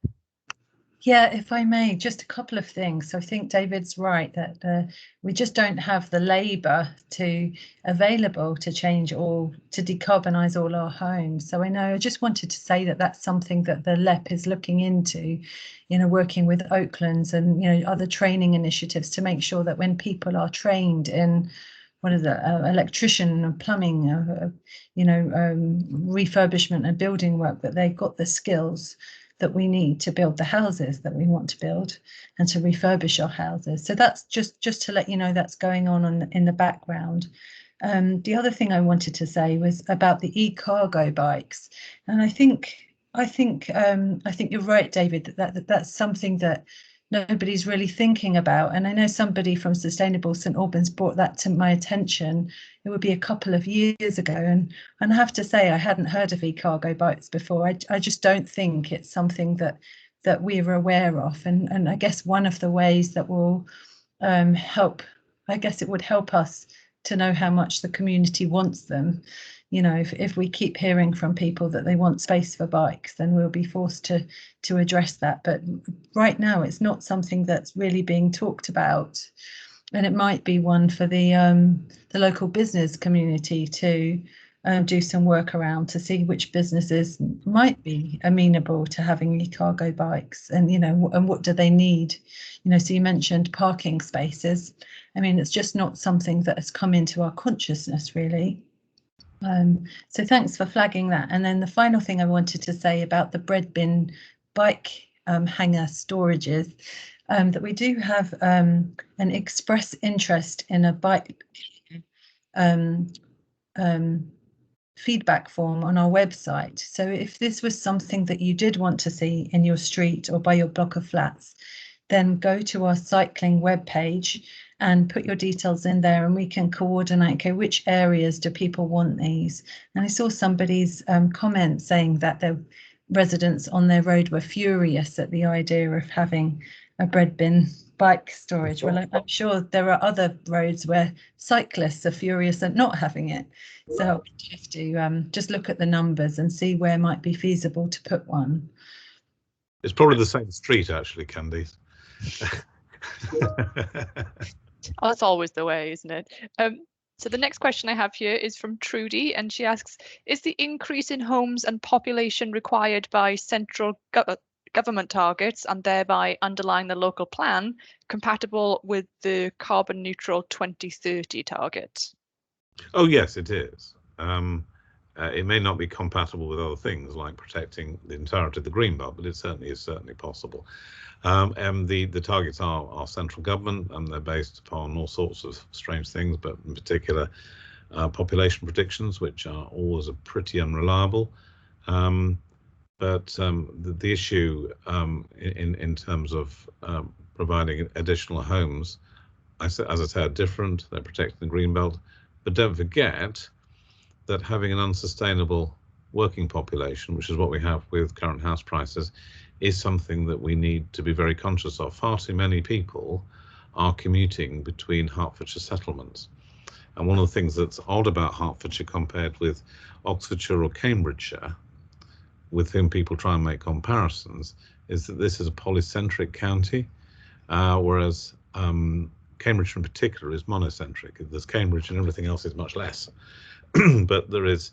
Yeah, if I may, just a couple of things. So I think David's right that we just don't have the labour available to change all, to decarbonise all our homes. So I just wanted to say that that's something that the LEP is looking into, working with Oaklands and, other training initiatives to make sure that when people are trained in electrician and plumbing, refurbishment and building work, that they've got the skills that we need to build the houses that we want to build and to refurbish our houses. So that's just to let you know that's going on in the background. The other thing I wanted to say was about the e-cargo bikes, and I think you're right, David, that's something that nobody's really thinking about. And I know somebody from Sustainable St Albans brought that to my attention. It would be a couple of years ago, and I have to say I hadn't heard of e-cargo bikes before. I just don't think it's something that we're aware of, and I guess one of the ways that will help, I guess it would help us to know how much the community wants them. If we keep hearing from people that they want space for bikes, then we'll be forced to address that. But right now, it's not something that's really being talked about, and it might be one for the local business community to do some work around to see which businesses might be amenable to having e-cargo bikes, and and what do they need. So you mentioned parking spaces. I mean, it's just not something that has come into our consciousness really. So thanks for flagging that. And then the final thing I wanted to say about the bread bin bike hanger storages, that we do have an express interest in a bike feedback form on our website. So if this was something that you did want to see in your street or by your block of flats, then go to our cycling webpage and put your details in there, and we can coordinate, okay, which areas do people want these? And I saw somebody's comment saying that the residents on their road were furious at the idea of having a bread bin bike storage. Well, I'm sure there are other roads where cyclists are furious at not having it. So you have to just look at the numbers and see where might be feasible to put one. It's probably the same street, actually, Candice. Oh, that's always the way, isn't it? So the next question I have here is from Trudy, and she asks, is the increase in homes and population required by central government targets and thereby underlying the local plan compatible with the carbon neutral 2030 target? Oh, yes, it is. It may not be compatible with other things like protecting the entirety of the green belt, but it certainly is possible. And the targets are central government, and they're based upon all sorts of strange things, but in particular population predictions, which are always pretty unreliable. But the issue in terms of providing additional homes, as I say, are different. They're protecting the green belt, but don't forget that having an unsustainable working population, which is what we have with current house prices, is something that we need to be very conscious of. Far too many people are commuting between Hertfordshire settlements. And one of the things that's odd about Hertfordshire compared with Oxfordshire or Cambridgeshire, with whom people try and make comparisons, is that this is a polycentric county, whereas Cambridge in particular is monocentric. There's Cambridge and everything else is much less. But there is,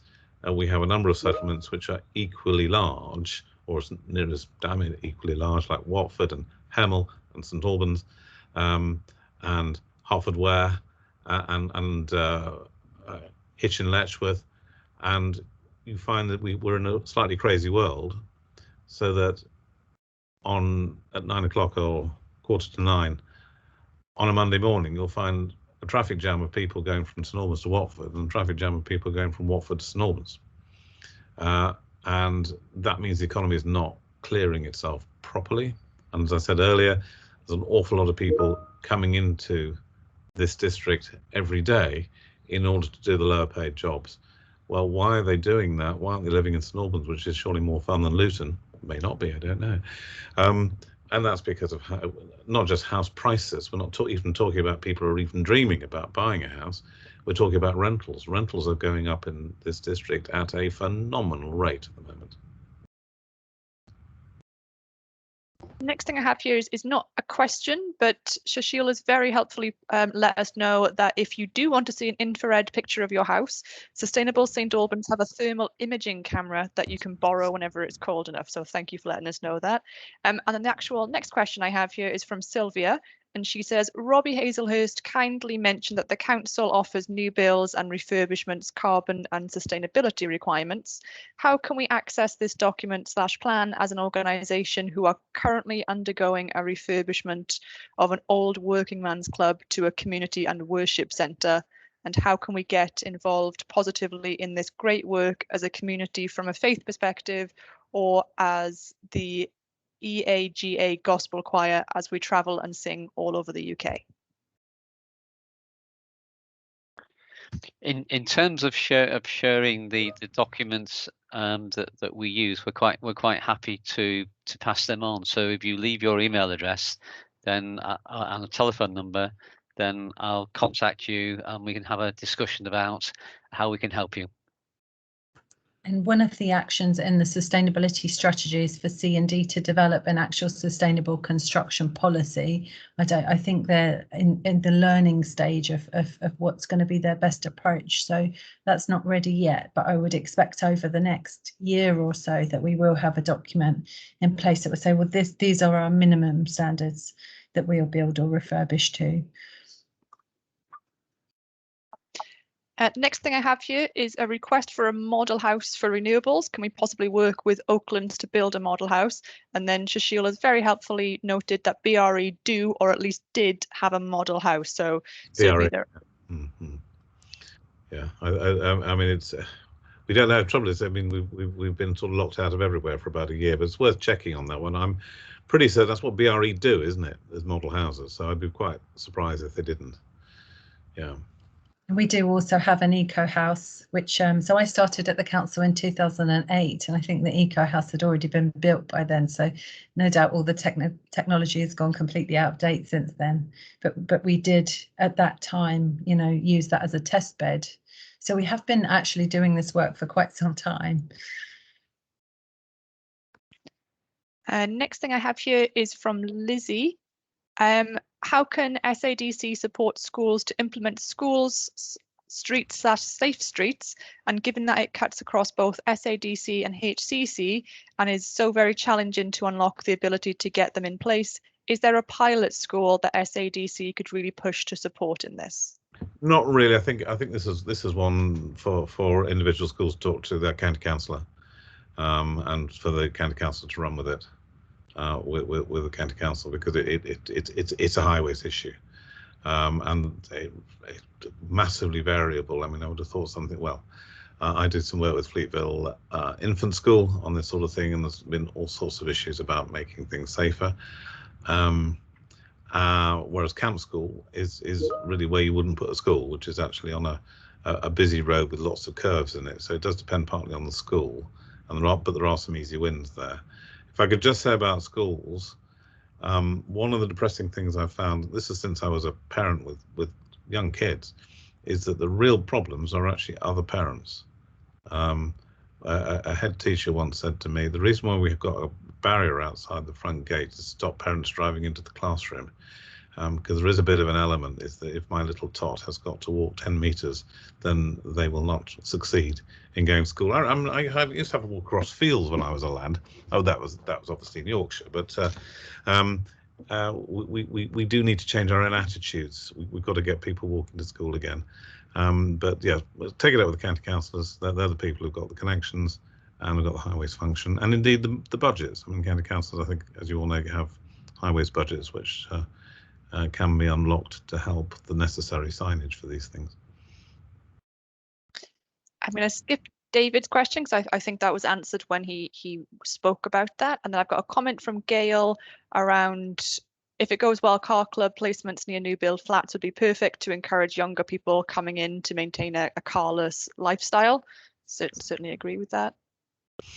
we have a number of settlements which are equally large, or as near as damn it equally large, like Watford and Hemel and St Albans, and Haverfordware, and Hitchin Letchworth, and you find that we're in a slightly crazy world, so that at 9 o'clock or 8:45 on a Monday morning, you'll find a traffic jam of people going from St Albans to Watford, and a traffic jam of people going from Watford to St Albans. And that means the economy is not clearing itself properly. And as I said earlier, there's an awful lot of people coming into this district every day in order to do the lower paid jobs. Well, why are they doing that? Why aren't they living in St Albans, which is surely more fun than Luton? It may not be, I don't know. And that's because of not just house prices. We're not even talking about people who are even dreaming about buying a house. We're talking about rentals. Rentals are going up in this district at a phenomenal rate at the moment. Next thing I have here is not a question, but Shashil has very helpfully let us know that if you do want to see an infrared picture of your house, Sustainable St Albans have a thermal imaging camera that you can borrow whenever it's cold enough. So thank you for letting us know that. And then the actual next question I have here is from Sylvia. And she says, Robbie Hazelhurst kindly mentioned that the council offers new builds and refurbishments, carbon and sustainability requirements. How can we access this document/plan as an organisation who are currently undergoing a refurbishment of an old working man's club to a community and worship centre? And how can we get involved positively in this great work as a community from a faith perspective, or as the EAGA Gospel Choir as we travel and sing all over the UK? In terms of sharing the documents that we use, we're quite happy to pass them on. So if you leave your email address, then and a telephone number, then I'll contact you and we can have a discussion about how we can help you. And one of the actions in the sustainability strategy is for C&D to develop an actual sustainable construction policy. I think they're in the learning stage of what's going to be their best approach. So that's not ready yet, but I would expect over the next year or so that we will have a document in place that would say, well, these are our minimum standards that we'll build or refurbish to. Next thing I have here is a request for a model house for renewables. Can we possibly work with Oaklands to build a model house? And then Shashil has very helpfully noted that BRE do, or at least did, have a model house. So BRE. Mm-hmm. Yeah, I mean, it's we don't know. Trouble is, I mean, we've been sort of locked out of everywhere for about a year, but it's worth checking on that one. I'm pretty certain that's what BRE do, isn't it? As model houses. So I'd be quite surprised if they didn't. Yeah. We do also have an eco house, which so I started at the council in 2008, and I think the eco house had already been built by then. So no doubt all the technology has gone completely out of date since then. But we did at that time, you know, use that as a test bed. So we have been actually doing this work for quite some time. Next thing I have here is from Lizzie. How can SADC support schools to implement streets/safe streets? And given that it cuts across both SADC and HCC and is so very challenging to unlock the ability to get them in place, is there a pilot school that SADC could really push to support in this? Not really. I think this is one for individual schools to talk to their county councillor, and for the county council to run with it. With the county council, because it's a highways issue, and massively variable. I mean, I would have thought something. Well, I did some work with Fleetville Infant School on this sort of thing, and there's been all sorts of issues about making things safer. Whereas camp school is really where you wouldn't put a school, which is actually on a busy road with lots of curves in it. So it does depend partly on the school, but there are some easy wins there. If I could just say about schools, one of the depressing things I've found, this is since I was a parent with young kids, is that the real problems are actually other parents. A head teacher once said to me, the reason why we've got a barrier outside the front gate is to stop parents driving into the classroom. Because there is a bit of an element, is that if my little tot has got to walk 10 metres, then they will not succeed in going to school. I used to have to walk across fields when I was a lad. Oh, that was obviously in Yorkshire, but we do need to change our own attitudes. We've got to get people walking to school again. But yeah, take it up with the county councillors. They're the people who've got the connections and have got the highways function, and indeed the budgets. I mean, county councillors, I think, as you all know, have highways budgets which can be unlocked to help the necessary signage for these things. I'm going to skip David's question because I think that was answered when he spoke about that. And then I've got a comment from Gail around, if it goes well, car club placements near new build flats would be perfect to encourage younger people coming in to maintain a carless lifestyle. Certainly agree with that.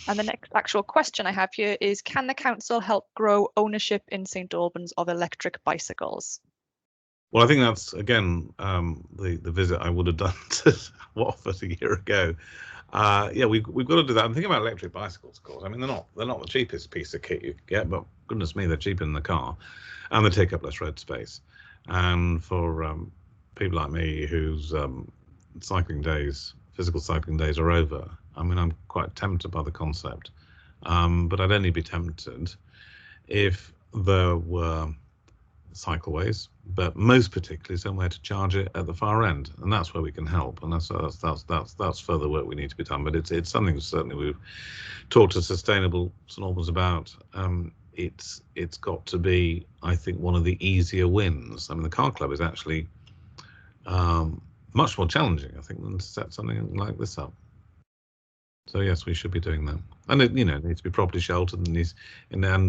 And the next actual question I have here is, can the council help grow ownership in St Albans of electric bicycles? Well, I think that's, again, the visit I would have done to Watford a year ago. yeah, we've got to do that. I'm thinking about electric bicycles, of course. I mean, they're not the cheapest piece of kit you can get, but goodness me, they're cheaper than the car, and they take up less road space. And for people like me whose physical cycling days are over, I mean, I'm quite tempted by the concept, but I'd only be tempted if there were cycleways, but most particularly somewhere to charge it at the far end, and that's where we can help. And that's further work we need to be done. But it's something certainly we've talked to Sustainable St Albans about. It's got to be, I think, one of the easier wins. I mean, the car club is actually much more challenging, I think, than to set something like this up. So yes, we should be doing that, and it needs to be properly sheltered, and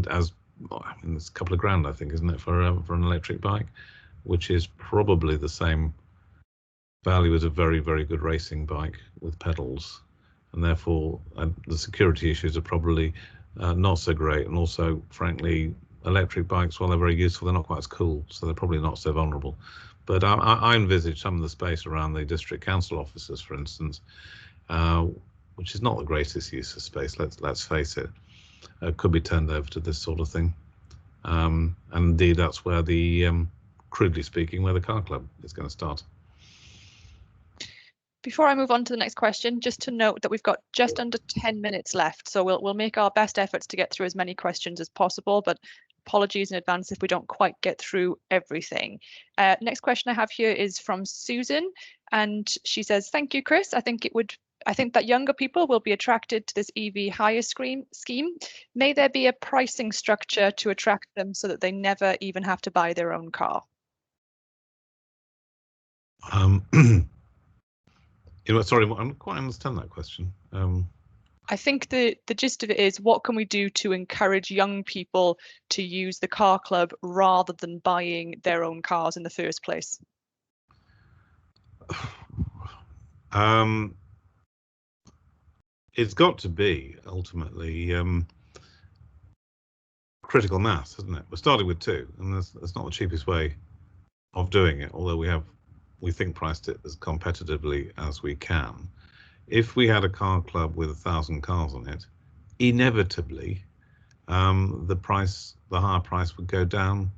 as I mean, it's a couple of grand, I think, isn't it, for an electric bike, which is probably the same value as a very, very good racing bike with pedals, and therefore the security issues are probably not so great. And also, frankly, electric bikes, while they're very useful, they're not quite as cool, so they're probably not so vulnerable. But I envisage some of the space around the district council offices, for instance, which is not the greatest use of space. Let's face it. Could be turned over to this sort of thing, and indeed that's where the crudely speaking, where the car club is going to start. Before I move on to the next question, just to note that we've got just under 10 minutes left, so we'll make our best efforts to get through as many questions as possible, but apologies in advance if we don't quite get through everything. Next question I have here is from Susan, and she says, "Thank you, Chris. I think that younger people will be attracted to this EV hire scheme. May there be a pricing structure to attract them so that they never even have to buy their own car?" Sorry, I don't quite understand that question. I think the gist of it is, what can we do to encourage young people to use the car club rather than buying their own cars in the first place? It's got to be ultimately critical mass, isn't it? We're starting with 2, and that's not the cheapest way of doing it, although we think priced it as competitively as we can. If we had a car club with 1,000 cars on it, inevitably the higher price would go down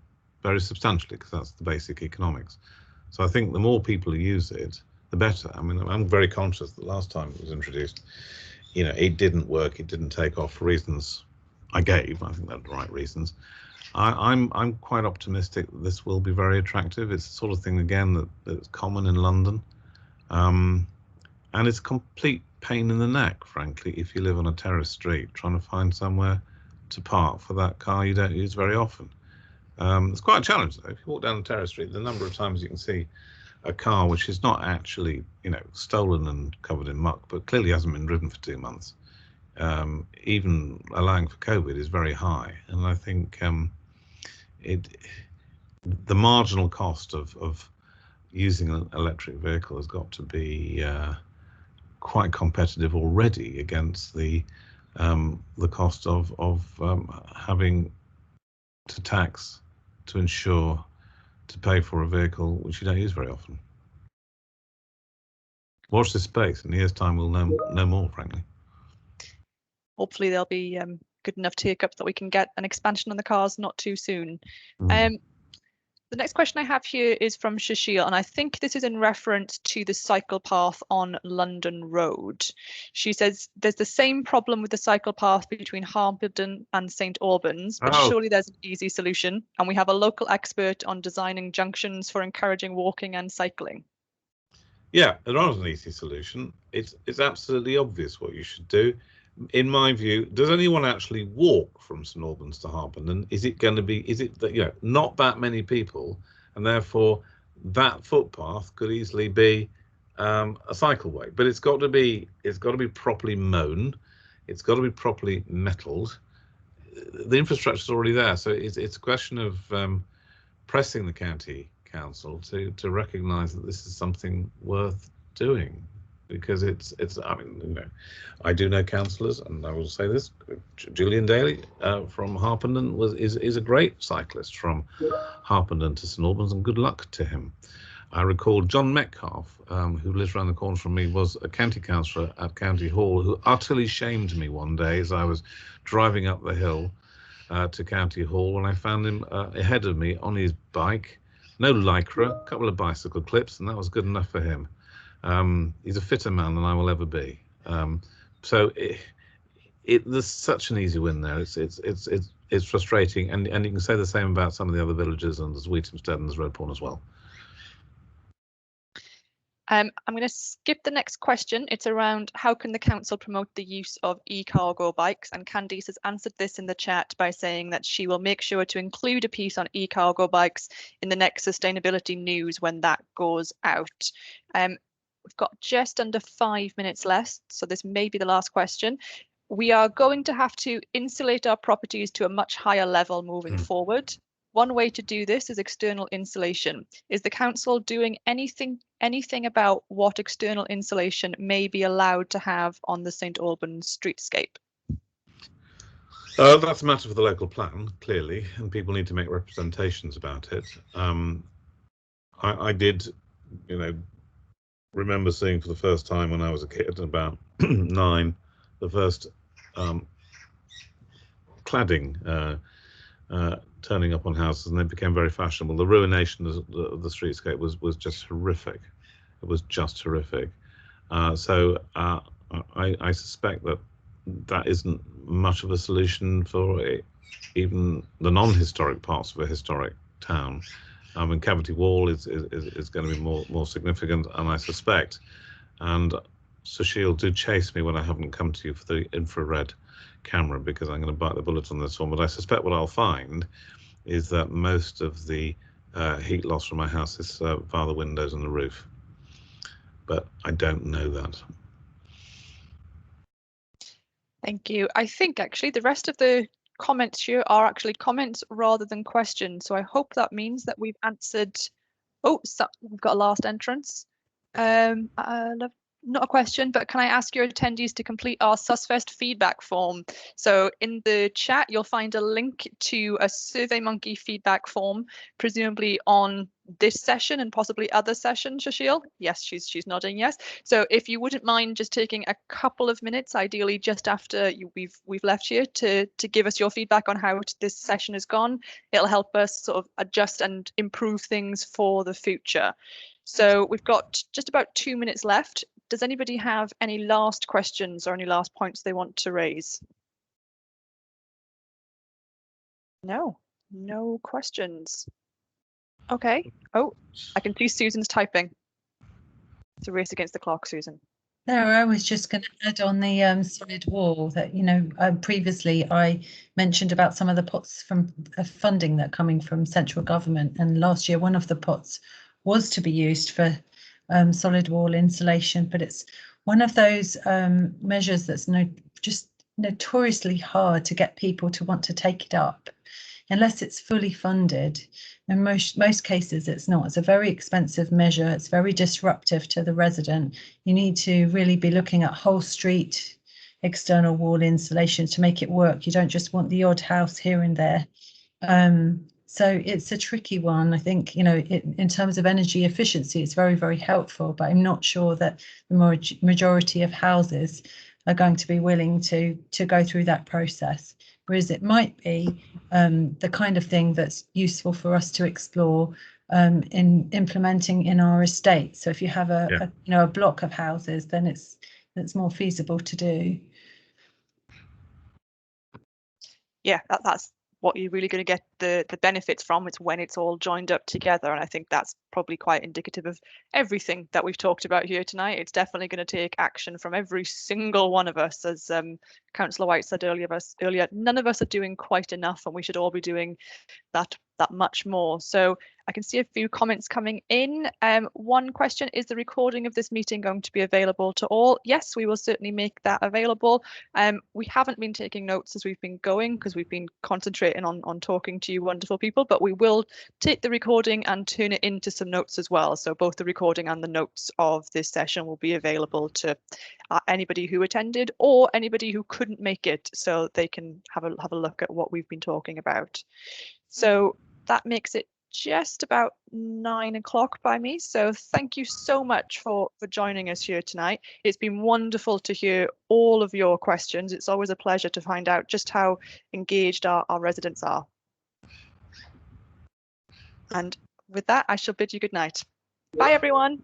very substantially, because that's the basic economics. So I think the more people who use it, the better. I mean, I'm very conscious that last time it was introduced, it didn't work, it didn't take off for reasons I gave. I think they're the right reasons. I'm quite optimistic that this will be very attractive. It's the sort of thing, again, that's common in London, and it's a complete pain in the neck, frankly, if you live on a terrace street trying to find somewhere to park for that car you don't use very often. It's quite a challenge, though. If you walk down a terrace street, the number of times you can see a car which is not actually, stolen and covered in muck, but clearly hasn't been driven for 2 months, even allowing for COVID, is very high. And I think the marginal cost of using an electric vehicle has got to be quite competitive already against the cost of having to tax, to insure, to pay for a vehicle which you don't use very often. Watch this space. In a year's time, we'll know more, frankly. Hopefully there'll be good enough take-up that we can get an expansion on the cars not too soon. The next question I have here is from Shashil, and I think this is in reference to the cycle path on London Road. She says there's the same problem with the cycle path between Harpenden and St Albans, but surely there's an easy solution, and we have a local expert on designing junctions for encouraging walking and cycling. Yeah, there is an easy solution. It's absolutely obvious what you should do. In my view, does anyone actually walk from St Albans to Harpenden? Is it that, not that many people, and therefore that footpath could easily be a cycleway? But it's got to be properly mown, it's got to be properly metalled. The infrastructure's already there, so it's a question of pressing the county council to recognise that this is something worth doing. Because I mean, I do know councillors, and I will say this: Julian Daly from Harpenden is a great cyclist from Harpenden to St Albans, and good luck to him. I recall John Metcalf, who lives around the corner from me, was a county councillor at County Hall, who utterly shamed me one day as I was driving up the hill to County Hall, when I found him ahead of me on his bike, no lycra, a couple of bicycle clips, and that was good enough for him. He's a fitter man than I will ever be. So there's such an easy win there. It's frustrating, and you can say the same about some of the other villages, and there's Wheatamstead and there's Redbourne as well. I'm going to skip the next question. It's around how can the council promote the use of e-cargo bikes, and Candice has answered this in the chat by saying that she will make sure to include a piece on e-cargo bikes in the next sustainability news when that goes out. We've got just under 5 minutes left, so this may be the last question. We are going to have to insulate our properties to a much higher level moving forward. One way to do this is external insulation. Is the council doing anything about what external insulation may be allowed to have on the St Albans streetscape? That's a matter for the local plan, clearly, and people need to make representations about it. I did, remember seeing for the first time when I was a kid, about 9, the first cladding turning up on houses, and they became very fashionable. The ruination of the streetscape was just horrific. It was just horrific. So I suspect that isn't much of a solution for even the non-historic parts of a historic town. And cavity wall is going to be more significant, and I suspect, and Sushil, do chase me when I haven't come to you for the infrared camera, because I'm going to bite the bullet on this one. But I suspect what I'll find is that most of the heat loss from my house is via the windows and the roof, but I don't know that. Thank you. I think actually the rest of the comments here are actually comments rather than questions, so I hope that means that we've answered. Oh, so we've got a last entrance. Not a question, but can I ask your attendees to complete our SUSFest feedback form? So in the chat, you'll find a link to a SurveyMonkey feedback form, presumably on this session and possibly other sessions, Shashil? Yes, she's nodding yes. So if you wouldn't mind just taking a couple of minutes, ideally just after we've left here, to give us your feedback on how this session has gone. It'll help us sort of adjust and improve things for the future. So we've got just about 2 minutes left. Does anybody have any last questions or any last points they want to raise? No questions. Okay. Oh, I can see Susan's typing. It's a race against the clock, Susan. No, I was just going to add on the solid wall that, previously I mentioned about some of the pots from funding that are coming from central government. And last year, one of the pots was to be used for solid wall insulation, but it's one of those measures that's just notoriously hard to get people to want to take it up unless it's fully funded. In most cases it's not. It's a very expensive measure. It's very disruptive to the resident. You need to really be looking at whole street external wall insulation to make it work. You don't just want the odd house here and there. So it's a tricky one. I think, in terms of energy efficiency, it's very, very helpful, but I'm not sure that the majority of houses are going to be willing to go through that process. Whereas it might be the kind of thing that's useful for us to explore in implementing in our estate. So if you have a block of houses, then it's more feasible to do. Yeah, that's what you're really going to get the benefits from. It's when it's all joined up together, and I think that's probably quite indicative of everything that we've talked about here tonight. It's definitely going to take action from every single one of us. As Councillor White said earlier, none of us are doing quite enough, and we should all be doing that much more. So I can see a few comments coming in. One question: is the recording of this meeting going to be available to all? Yes, we will certainly make that available. We haven't been taking notes as we've been going because we've been concentrating on talking to you wonderful people, but we will take the recording and turn it into some notes as well. So both the recording and the notes of this session will be available to anybody who attended or anybody who couldn't make it, so they can have a look at what we've been talking about. So that makes it just about 9 o'clock by me. So thank you so much for joining us here tonight. It's been wonderful to hear all of your questions. It's always a pleasure to find out just how engaged our residents are. And with that, I shall bid you good night. Bye, everyone.